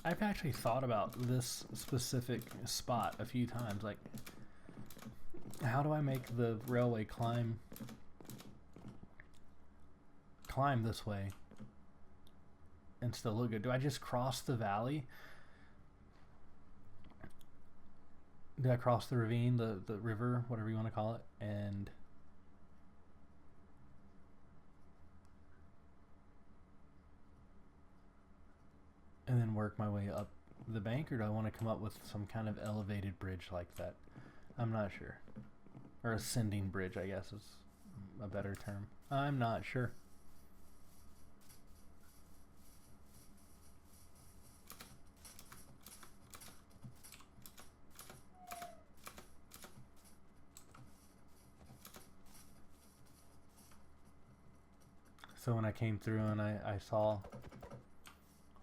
I've actually thought about this specific spot a few times, like how do I make the railway climb this way and still look good? Do I just cross the valley? Do I cross the ravine, the river, whatever you want to call it, and then work my way up the bank, or do I want to come up with some kind of elevated bridge like that? I'm not sure. Or ascending bridge, I guess is a better term. I'm not sure. So when I came through and I saw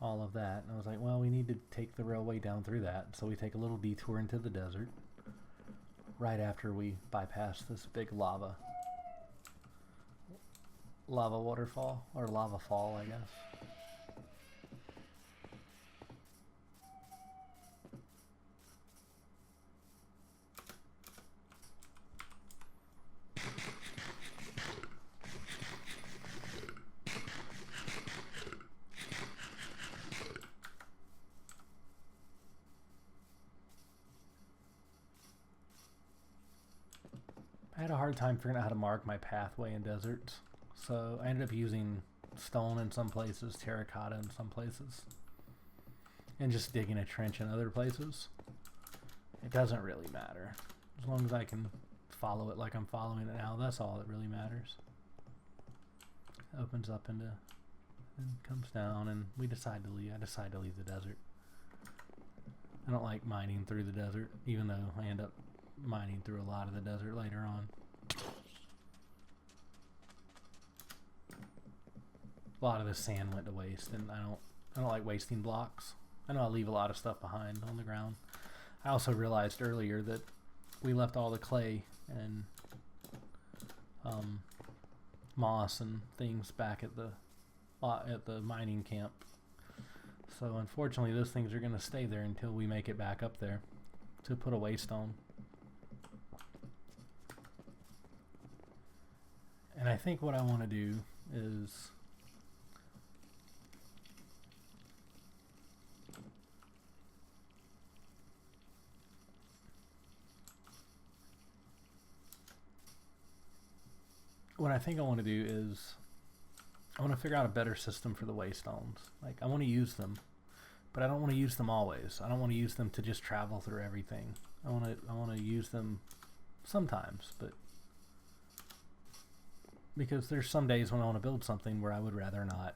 all of that, and I was like, well, we need to take the railway down through that, so we take a little detour into the desert right after we bypass this big lava waterfall, or lava fall, I guess. I had a hard time figuring out how to mark my pathway in deserts, so I ended up using stone in some places, terracotta in some places, and just digging a trench in other places. It doesn't really matter. As long as I can follow it like I'm following it now, that's all that really matters. It opens up into, and comes down, and we decide to leave. I decide to leave the desert. I don't like mining through the desert, even though I end up mining through a lot of the desert later on. A lot of the sand went to waste, and I don't like wasting blocks. I know I leave a lot of stuff behind on the ground. I also realized earlier that we left all the clay and moss and things back at the mining camp. So unfortunately those things are going to stay there until we make it back up there to put a waystone. And I think what I want to do is I want to figure out a better system for the waystones. Like, I want to use them, but I don't want to use them always. I don't want to use them to just travel through everything. I want to use them sometimes, but because there's some days when I want to build something where I would rather not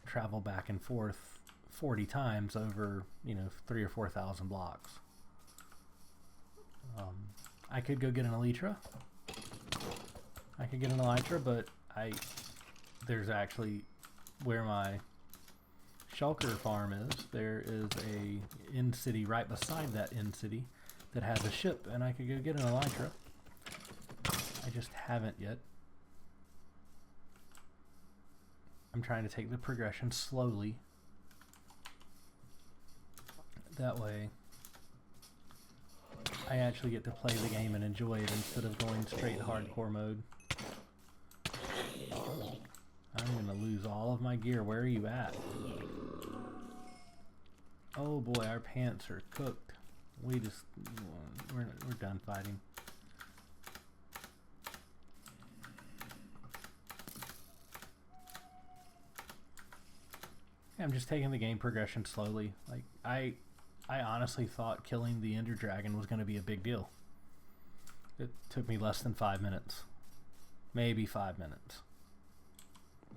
travel back and forth 40 times over, you know, 3,000 or 4,000 blocks. I could go get an elytra. But there's actually, where my shulker farm is, there is a end city right beside that end city that has a ship, and I could go get an elytra. I just haven't yet. I'm trying to take the progression slowly. That way I actually get to play the game and enjoy it instead of going straight hardcore mode. I'm gonna lose all of my gear. Where are you at? Oh boy, our pants are cooked. We're done fighting. I'm just taking the game progression slowly. Like, I honestly thought killing the Ender Dragon was going to be a big deal. It took me less than 5 minutes. Maybe 5 minutes.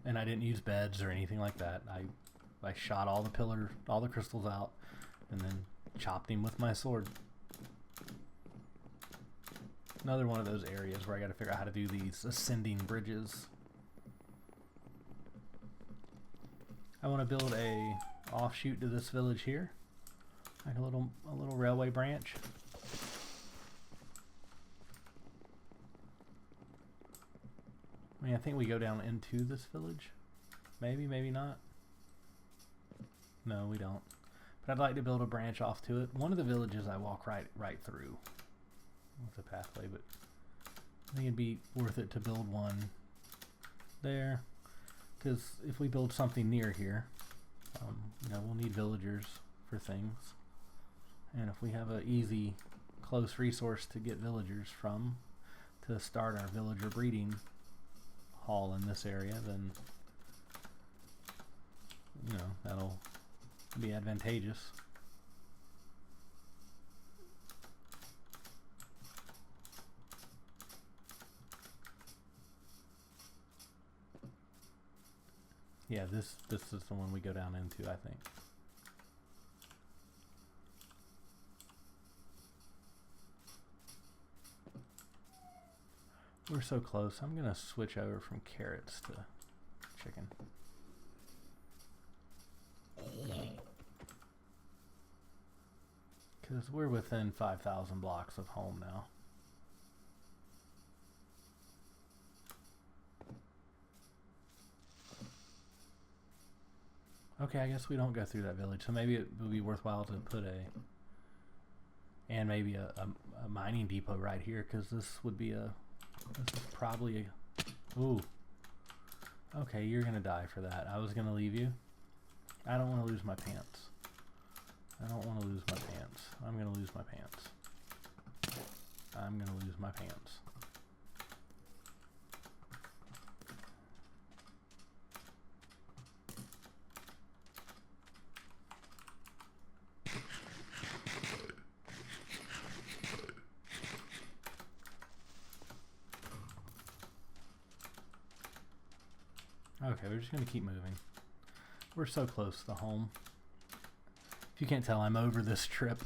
And I didn't use beds or anything like that. I shot all the crystals out, and then chopped him with my sword. Another one of those areas where I got to figure out how to do these ascending bridges. I want to build a offshoot to this village here, like a little railway branch. I mean, I think we go down into this village. Maybe, maybe not. No, we don't. But I'd like to build a branch off to it. One of the villages I walk right through with a pathway, but I think it'd be worth it to build one there. Because if we build something near here, you know, we'll need villagers for things. And if we have an easy, close resource to get villagers from to start our villager breeding hall in this area, then, you know, that'll be advantageous. Yeah, this is the one we go down into, I think. We're so close. I'm gonna switch over from carrots to chicken. Because we're within 5,000 blocks of home now. Okay, I guess we don't go through that village, so maybe it would be worthwhile to put maybe a mining depot right here, because this is probably a, ooh. Okay, you're gonna die for that. I was gonna leave you. I don't want to lose my pants. I don't want to lose my pants. I'm gonna lose my pants. I'm gonna lose my pants. Okay, we're just going to keep moving. We're so close to home. If you can't tell, I'm over this trip.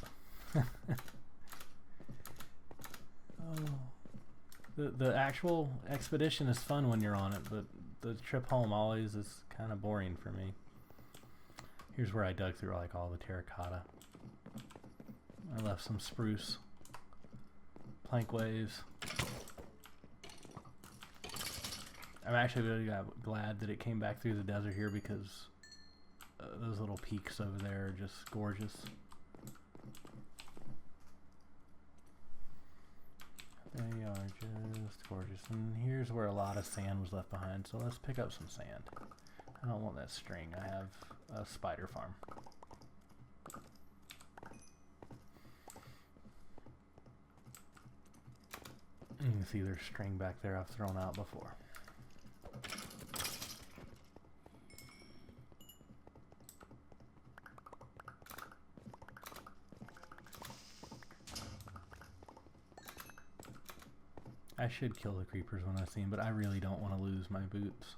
The actual expedition is fun when you're on it, but the trip home always is kind of boring for me. Here's where I dug through like all the terracotta. I left some spruce plank ways. I'm actually really glad that it came back through the desert here because those little peaks over there are just gorgeous. They are just gorgeous. And here's where a lot of sand was left behind, so let's pick up some sand. I don't want that string. I have a spider farm. You can see there's string back there I've thrown out before. I should kill the creepers when I see them, but I really don't want to lose my boots.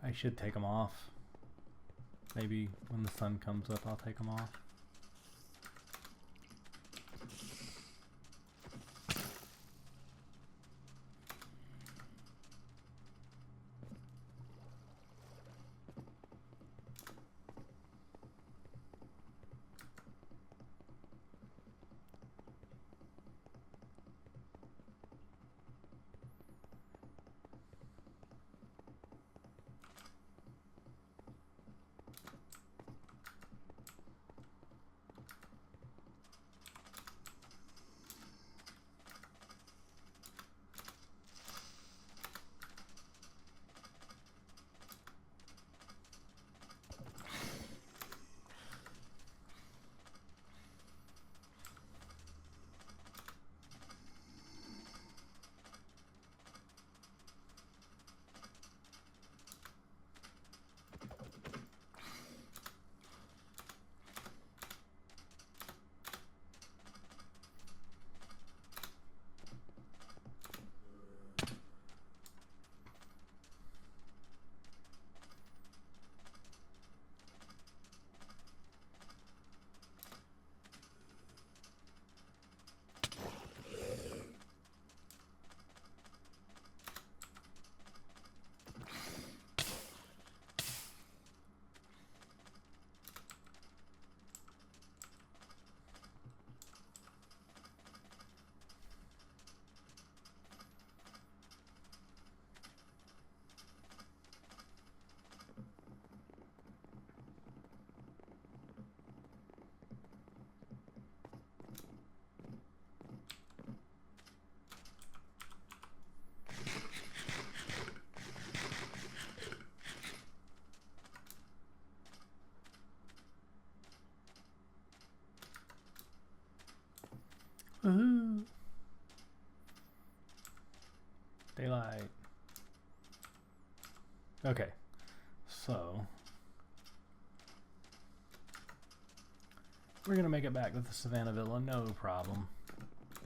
I should take them off. Maybe when the sun comes up, I'll take them off. Woohoo! Daylight. Okay, so we're gonna make it back to the Savanna Villa, no problem,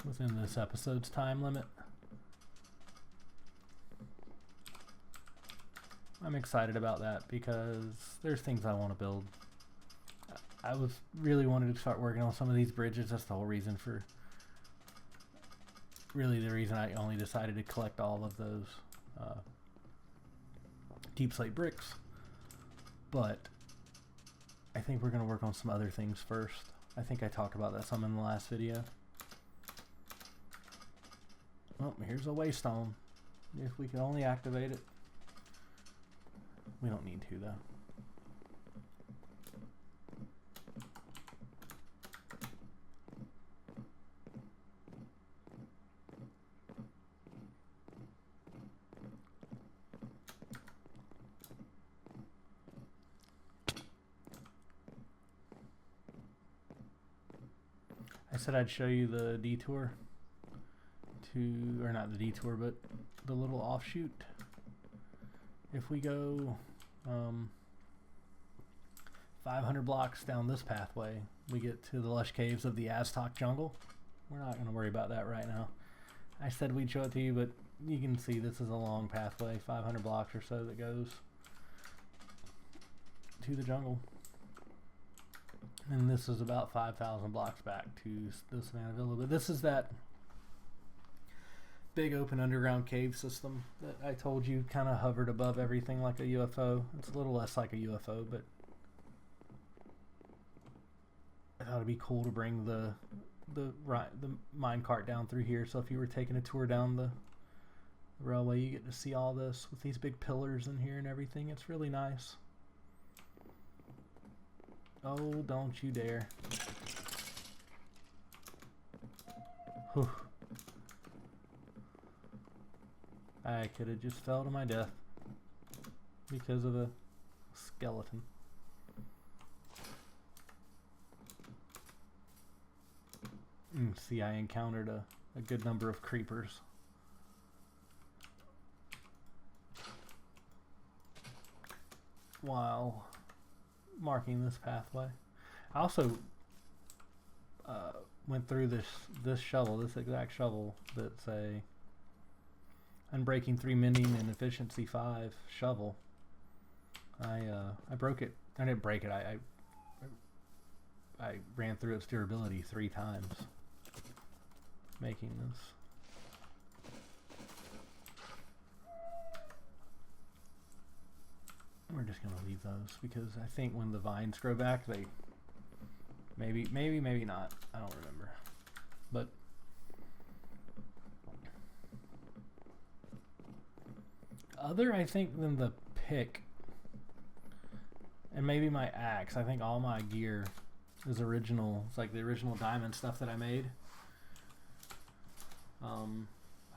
within this episode's time limit. I'm excited about that because there's things I want to build. I was really wanted to start working on some of these bridges. That's the whole reason for, really the reason I only decided to collect all of those deep slate bricks. But I think we're going to work on some other things first. I think I talked about that some in the last video. Oh, here's a Waystone. If we could only activate it. We don't need to though. I said I'd show you the detour to, or not the detour, but the little offshoot. If we go 500 blocks down this pathway, we get to the lush caves of the Aztec jungle. We're not going to worry about that right now. I said we'd show it to you, but you can see this is a long pathway, 500 blocks or so that goes to the jungle. And this is about 5,000 blocks back to the Savanna Villa. But this is that big open underground cave system that I told you kind of hovered above everything like a UFO. It's a little less like a UFO, but I thought it'd be cool to bring the minecart down through here. So if you were taking a tour down the railway, you get to see all this with these big pillars in here and everything. It's really nice. Oh, don't you dare. Whew. I could have just fell to my death because of a skeleton. See, I encountered a good number of creepers. While marking this pathway. I also went through this shovel, this exact shovel that's a Unbreaking 3 Mending and Efficiency 5 shovel. I broke it. I didn't break it. I ran through its durability 3 times making this. We're just gonna leave those because I think when the vines grow back, they maybe not. I don't remember, but other I think than the pick and maybe my axe. I think all my gear is original. It's like the original diamond stuff that I made.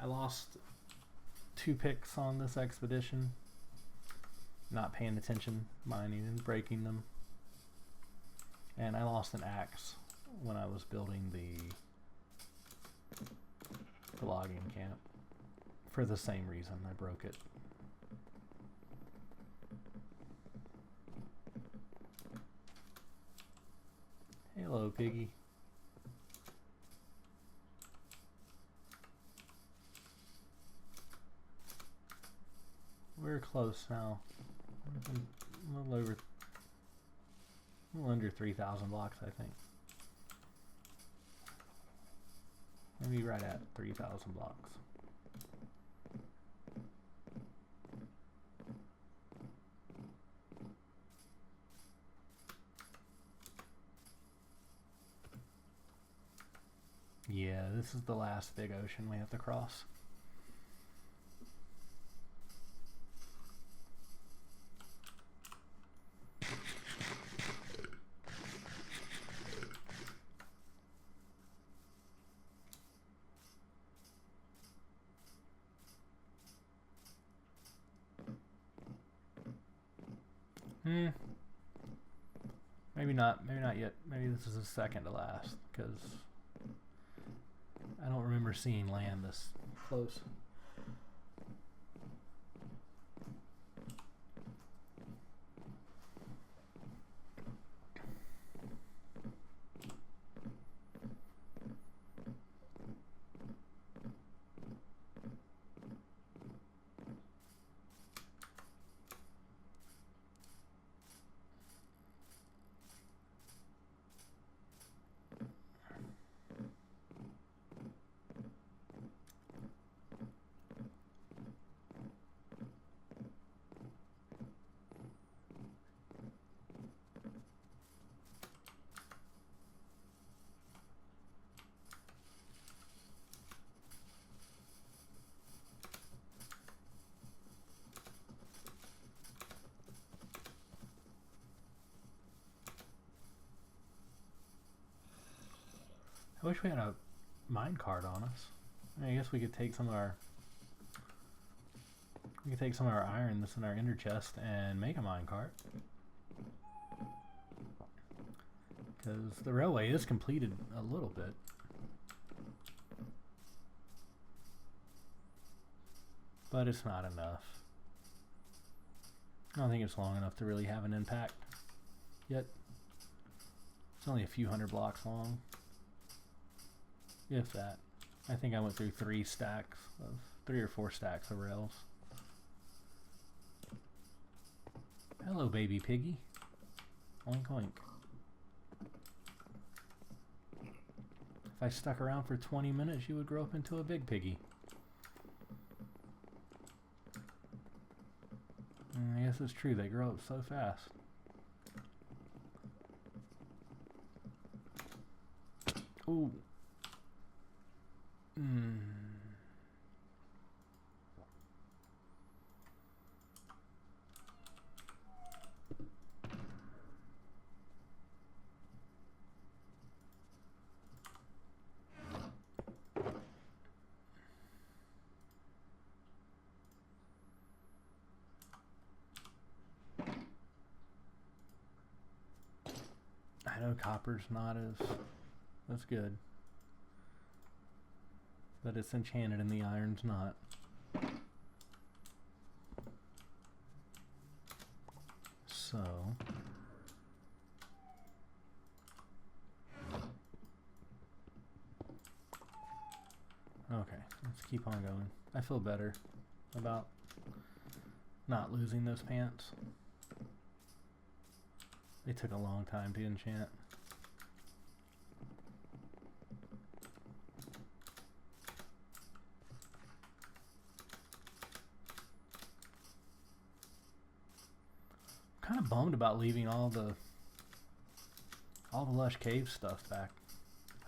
I lost 2 picks on this expedition. Not paying attention, mining and breaking them. And I lost an axe when I was building the logging camp. For the same reason, I broke it. Hello, piggy. We're close now. A little under 3,000 blocks, I think. Maybe right at 3,000 blocks. Yeah, this is the last big ocean we have to cross. Maybe not yet. Maybe this is the second to last, because I don't remember seeing land this close. I wish we had a minecart on us. I guess we could take some of our iron that's in our ender chest and make a minecart. Because the railway is completed a little bit. But it's not enough. I don't think it's long enough to really have an impact yet. It's only a few hundred blocks long. If that. I think I went through 3 stacks of 3 or 4 stacks of rails. Hello, baby piggy. Oink oink. If I stuck around for 20 minutes, you would grow up into a big piggy. I guess it's true, they grow up so fast. Ooh. I know copper's not as good, but it's enchanted and the iron's not. So okay, let's keep on going. I feel better about not losing those pants. They took a long time to enchant. I'm kind of bummed about leaving all the lush cave stuff back.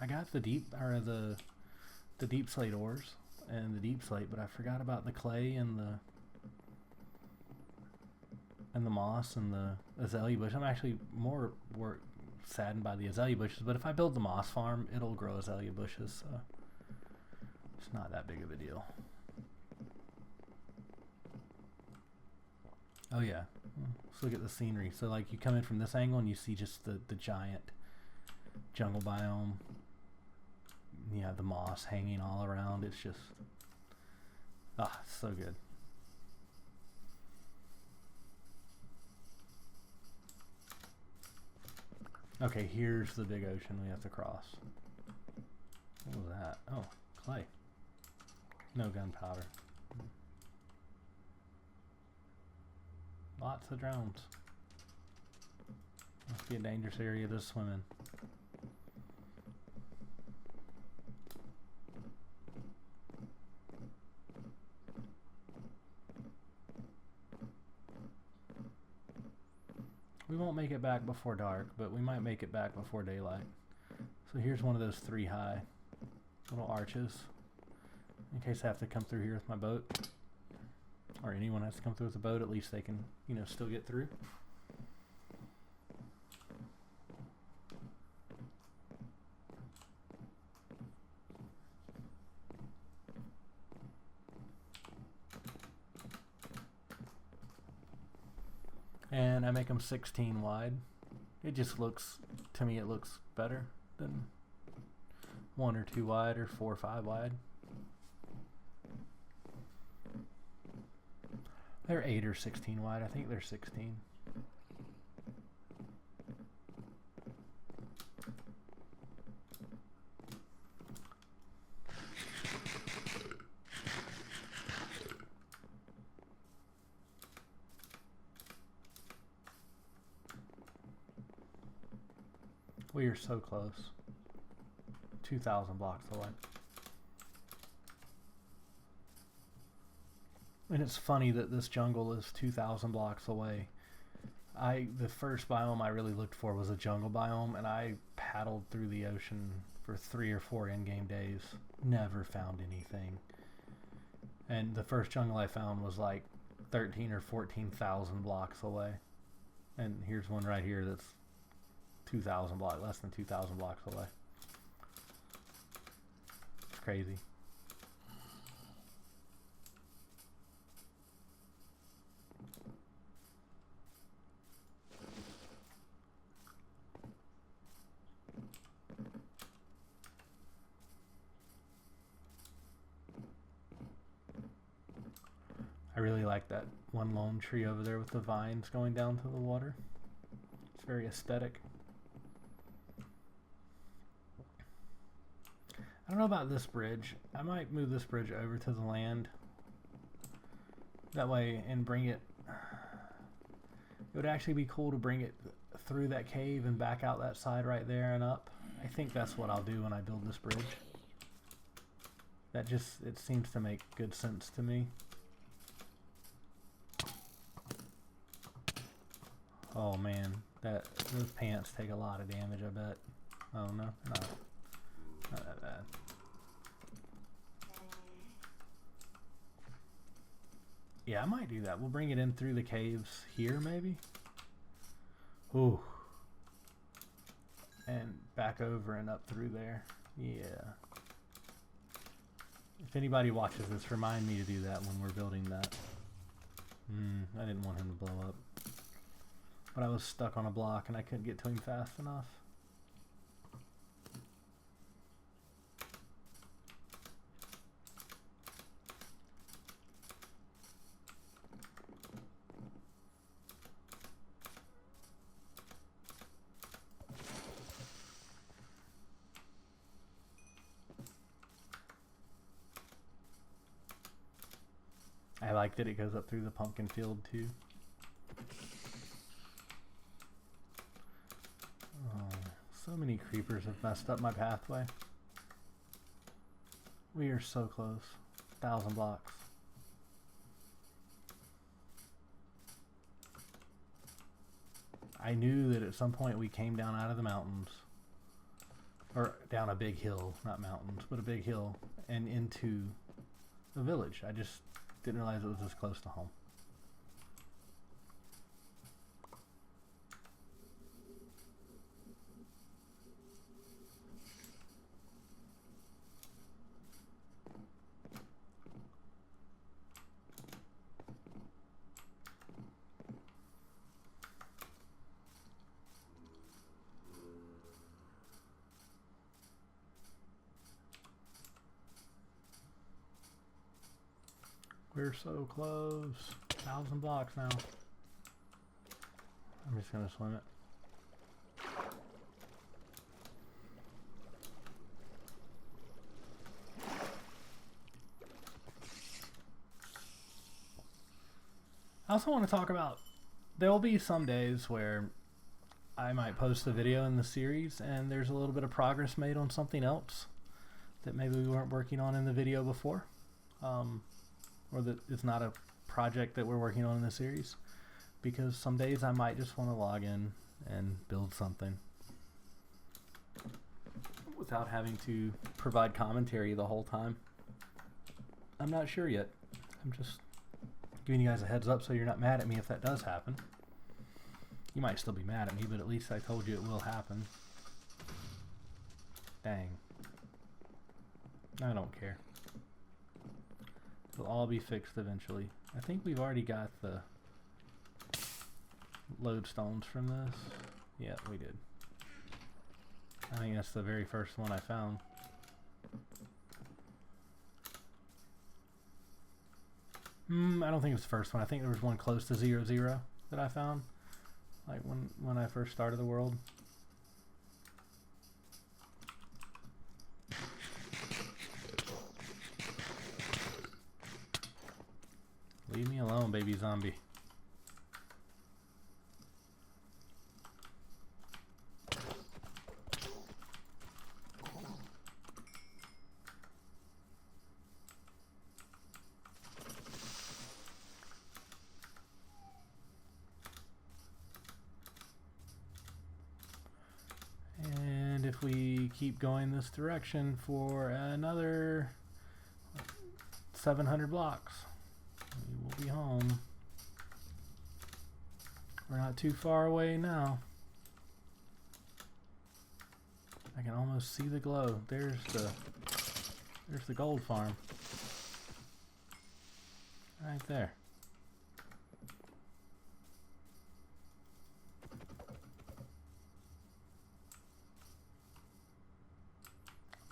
I got the deep slate ores and the deep slate, but I forgot about the clay and the moss and the azalea bush. I'm actually more saddened by the azalea bushes, but if I build the moss farm, it'll grow azalea bushes, so it's not that big of a deal. Oh yeah, let's look at the scenery. So like you come in from this angle and you see just the giant jungle biome. You have the moss hanging all around. It's just, it's so good. Okay, here's the big ocean we have to cross. What was that? Oh, clay. No gunpowder. Lots of drowns. Must be a dangerous area to swim in. We won't make it back before dark, but we might make it back before daylight. So here's one of those 3 high little arches, in case I have to come through here with my boat, or anyone has to come through with a boat. At least they can, you know, still get through. And I make them 16 wide. It just looks, to me, it looks better than 1 or 2 wide or 4 or 5 wide. They're 8 or 16 wide. I think they're 16. We are so close. 2,000 blocks away. And it's funny that this jungle is 2,000 blocks away. The first biome I really looked for was a jungle biome, and I paddled through the ocean for 3 or 4 in-game days. Never found anything. And the first jungle I found was like 13 or 14,000 blocks away. And here's one right here that's 2,000 blocks, less than 2,000 blocks away. It's crazy. I really like that one lone tree over there with the vines going down to the water. It's very aesthetic. I don't know about this bridge. I might move this bridge over to the land That way, and bring it. It would actually be cool to bring it through that cave and back out that side right there and up. I think that's what I'll do when I build this bridge. That just, it seems to make good sense to me. Oh man, those pants take a lot of damage, I bet. Oh no, not that bad. Yeah, I might do that. We'll bring it in through the caves here, maybe. Ooh. And back over and up through there. Yeah. If anybody watches this, remind me to do that when we're building that. I didn't want him to blow up. But I was stuck on a block and I couldn't get to him fast enough. I like that it goes up through the pumpkin field too. Oh, so many creepers have messed up my pathway. We are so close. 1,000 blocks. I knew that at some point we came down out of the mountains. Or down a big hill, not mountains, but a big hill, and into a village. I just didn't realize it was this close to home. We're so close. 1,000 blocks now. I'm just gonna swim it. I also want to talk about, there will be some days where I might post a video in the series and there's a little bit of progress made on something else that maybe we weren't working on in the video before. Or that it's not a project that we're working on in the series, because some days I might just want to log in and build something without having to provide commentary the whole time. I'm not sure yet. I'm just giving you guys a heads up so you're not mad at me if that does happen. You might still be mad at me, but at least I told you it will happen. Dang. I don't care. It'll all be fixed eventually. I think we've already got the lodestones from this. Yeah, we did. I think that's the very first one I found. I don't think it was the first one. I think there was one close to 0, that I found. Like when I first started the world. Leave me alone, baby zombie. And if we keep going this direction for another 700 blocks, we will be home. We're not too far away now. I can almost see the glow. There's the gold farm. Right there.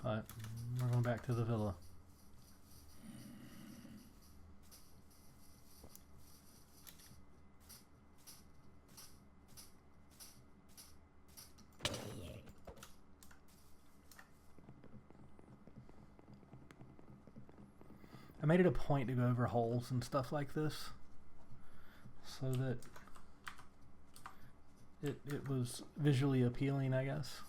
But we're going back to the villa. I made it a point to go over holes and stuff like this so that it was visually appealing, I guess.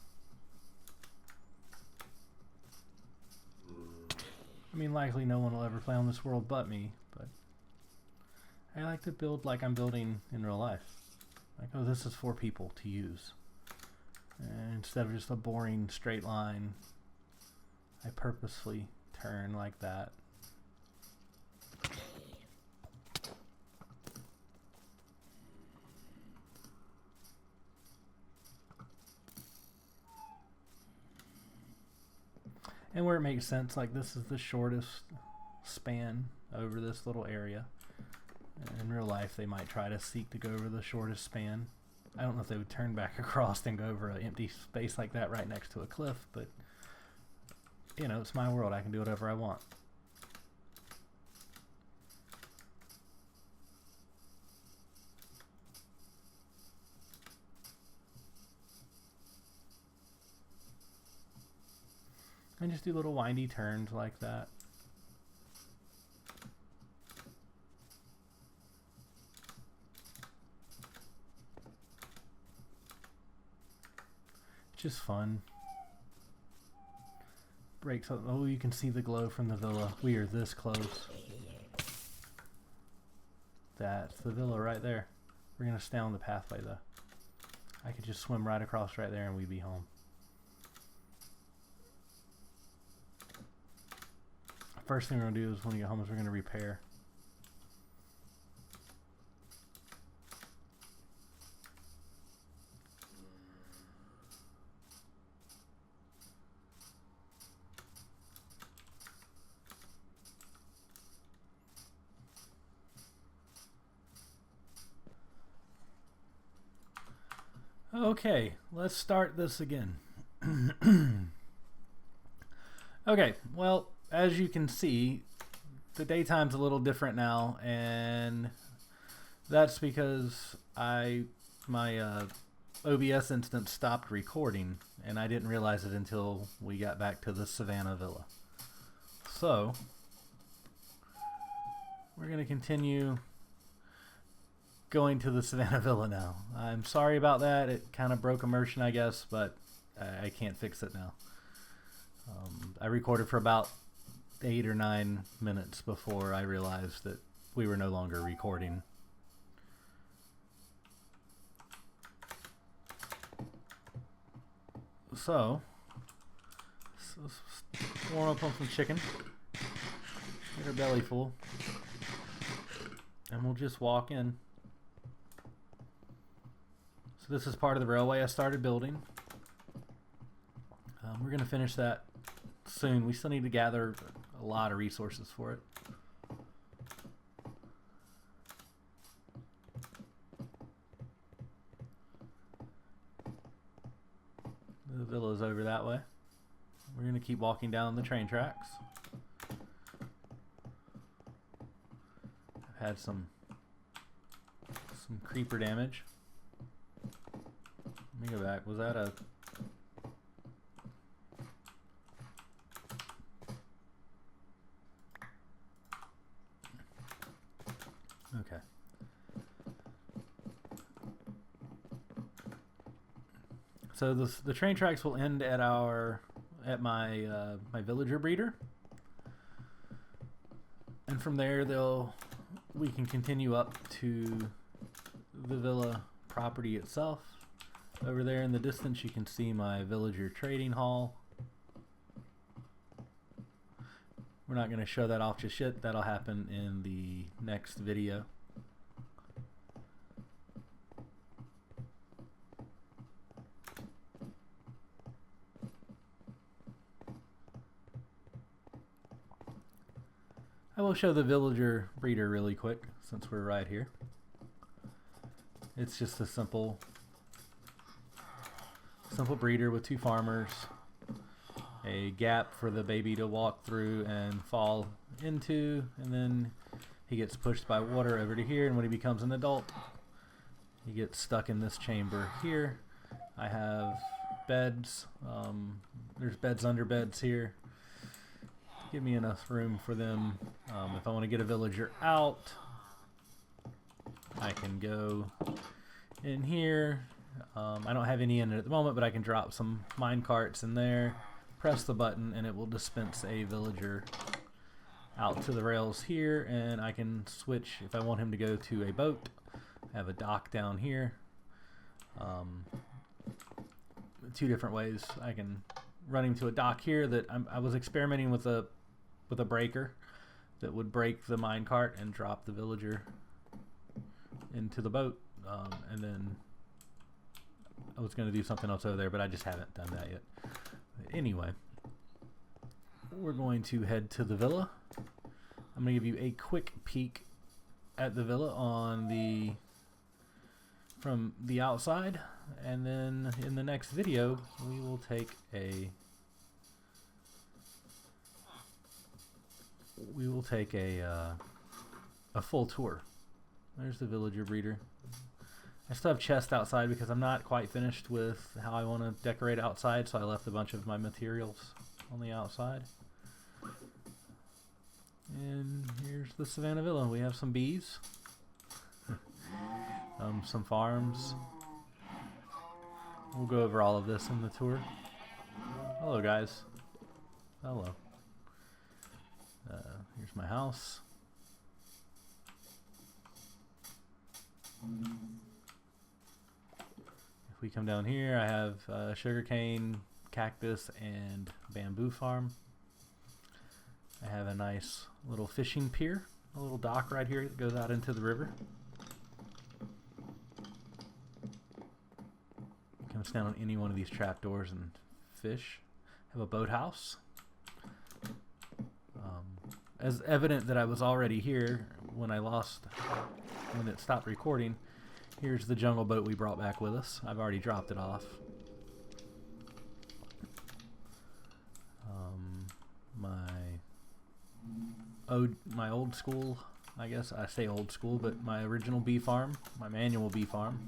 I mean, likely no one will ever play on this world but me, but I like to build like I'm building in real life. Like, oh, this is for people to use. And instead of just a boring straight line, I purposefully turn like that. And where it makes sense, like this is the shortest span over this little area. In real life, they might try to seek to go over the shortest span. I don't know if they would turn back across and go over an empty space like that right next to a cliff, but you know, it's my world. I can do whatever I want. And just do little windy turns like that. Just fun. Breaks up. Oh, you can see the glow from the villa. We are this close. That's the villa right there. We're gonna stay on the pathway though. I could just swim right across right there and we'd be home. First thing we're gonna do is when we get home is we're gonna repair. Okay, let's start this again. Okay, well, as you can see, the daytime's a little different now, and that's because my OBS instance stopped recording, and I didn't realize it until we got back to the Savanna Villa. So, we're going to continue going to the Savanna Villa now. I'm sorry about that. It kind of broke immersion, I guess, but I can't fix it now. I recorded for about 8 or 9 minutes before I realized that we were no longer recording. So warm up on some chicken, get our belly full, and we'll just walk in. So this is part of the railway I started building. We're going to finish that soon. We still need to gather a lot of resources for it. The villa's over that way. We're going to keep walking down the train tracks. I've had some creeper damage. Let me go back. Was that a... Okay. So the train tracks will end at my my villager breeder, and from there we can continue up to the villa property itself. Over there in the distance you can see my villager trading hall. We're not going to show that off just yet. That'll happen in the next video. I will show the villager breeder really quick since we're right here. It's just a simple breeder with 2 farmers, a gap for the baby to walk through and fall into, and then he gets pushed by water over to here, and when he becomes an adult he gets stuck in this chamber here. I have beds, there's beds under beds here, give me enough room for them. If I want to get a villager out, I can go in here. I don't have any in it at the moment, but I can drop some mine carts in there, press the button, and it will dispense a villager out to the rails here, and I can switch if I want him to go to a boat. I have a dock down here. Two different ways. I can run him to a dock here that I was experimenting with a breaker that would break the minecart and drop the villager into the boat, and then I was going to do something else over there, but I just haven't done that yet. But anyway, we're going to head to the villa. I'm going to give you a quick peek at the villa from the outside, and then in the next video we will take a full tour. There's the villager breeder. I still have chests outside because I'm not quite finished with how I want to decorate outside, so I left a bunch of my materials on the outside. And here's the Savanna Villa. We have some bees, some farms. We'll go over all of this in the tour. Hello, guys. Hello. Here's my house. If we come down here, I have sugarcane, cactus, and bamboo farm. I have a nice little fishing pier, a little dock right here that goes out into the river. You can stand on any one of these trapdoors and fish. I have a boathouse. As evident that I was already here when it stopped recording, here's the jungle boat we brought back with us. I've already dropped it off. My old school, I guess I say old school, but my original bee farm, my manual bee farm.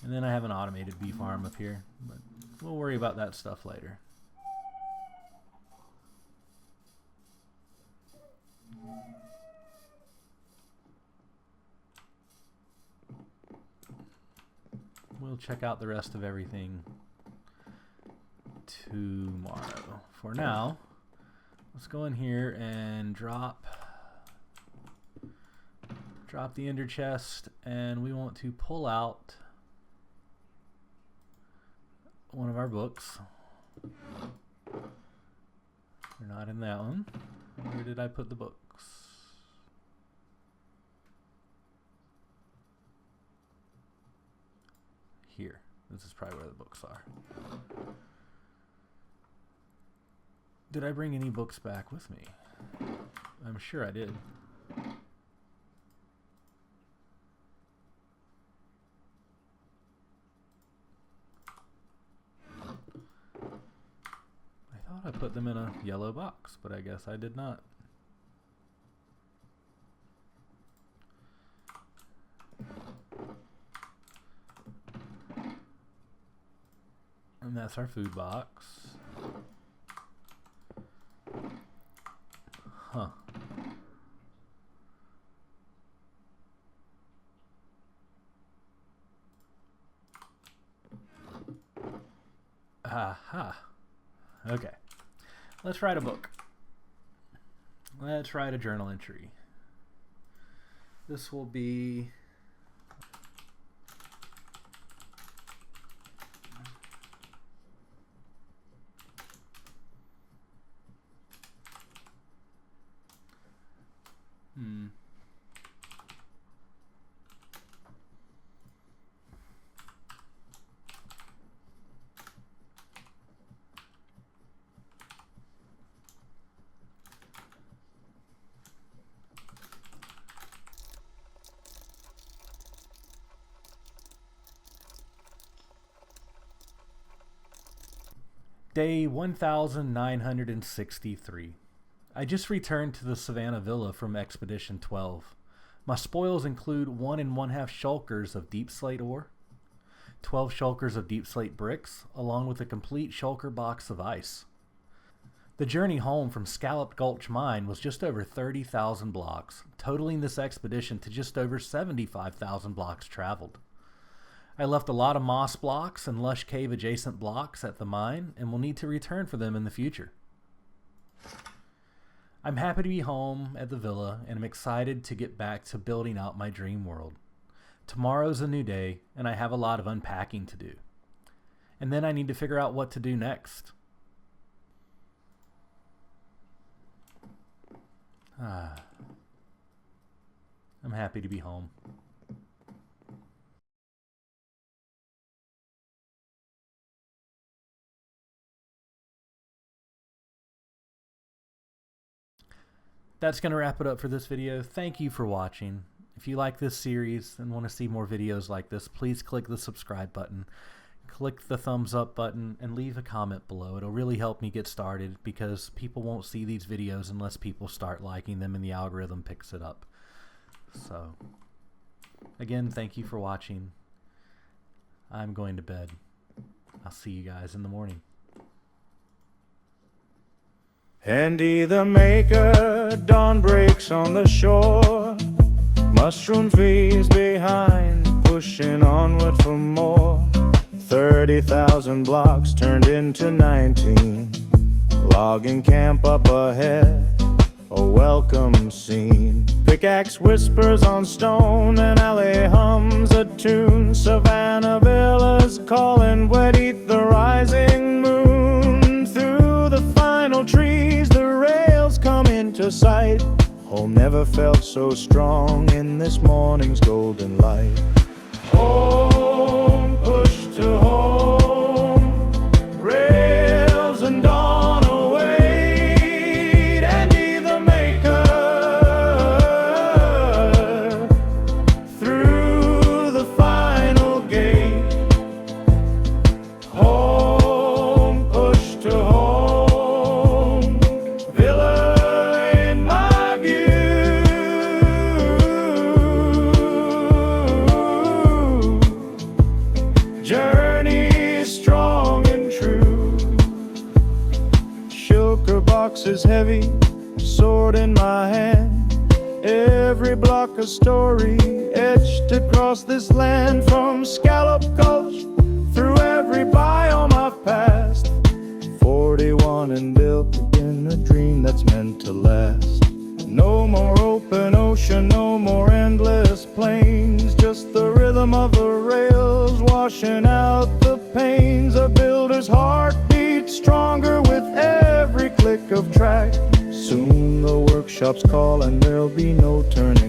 And then I have an automated bee farm up here, but we'll worry about that stuff later. We'll check out the rest of everything tomorrow. For now, let's go in here and drop the ender chest, and we want to pull out one of our books. We're not in that one. Where did I put the books? Here. This is probably where the books are. Did I bring any books back with me? I'm sure I did. I thought I put them in a yellow box, but I guess I did not. And that's our food box. Huh. Aha. Okay. Let's write a book. Let's write a journal entry. This will be Day 1963. I just returned to the Savanna Villa from Expedition 12. My spoils include 1 1/2 shulkers of deep slate ore, 12 shulkers of deep slate bricks, along with a complete shulker box of ice. The journey home from Scalloped Gulch mine was just over 30,000 blocks, totaling this expedition to just over 75,000 blocks traveled. I left a lot of moss blocks and lush cave adjacent blocks at the mine and will need to return for them in the future. I'm happy to be home at the villa and I'm excited to get back to building out my dream world. Tomorrow's a new day and I have a lot of unpacking to do. And then I need to figure out what to do next. I'm happy to be home. That's going to wrap it up for this video. Thank you for watching. If you like this series and want to see more videos like this, please click the subscribe button, click the thumbs up button, and leave a comment below. It'll really help me get started because people won't see these videos unless people start liking them and the algorithm picks it up. So, again, thank you for watching. I'm going to bed. I'll see you guys in the morning. Andy the maker, dawn breaks on the shore. Mushroom trees behind, pushing onward for more. 30,000 blocks turned into 19. Logging camp up ahead, a welcome scene. Pickaxe whispers on stone, and alley hums a tune. Savanna Villa's calling, wet eat the rising moon. Through the final trees, the rails come into sight. Home never felt so strong in this morning's golden light. Home, push to home, rails and dawn await. Andy the maker, through the final gate. Home, push to home, villa in my view. Journey strong and true. Shulker box is heavy, sword in my hand. Every block a story etched across this land. From Scalloped Gulch through every biome I've passed. 41 and built in a dream that's meant to last. No more open ocean, no more endless plains. Just the rhythm of the rails washing out the pains. A builder's heart beats stronger with every click of track. Soon the workshop's call and there'll be no turning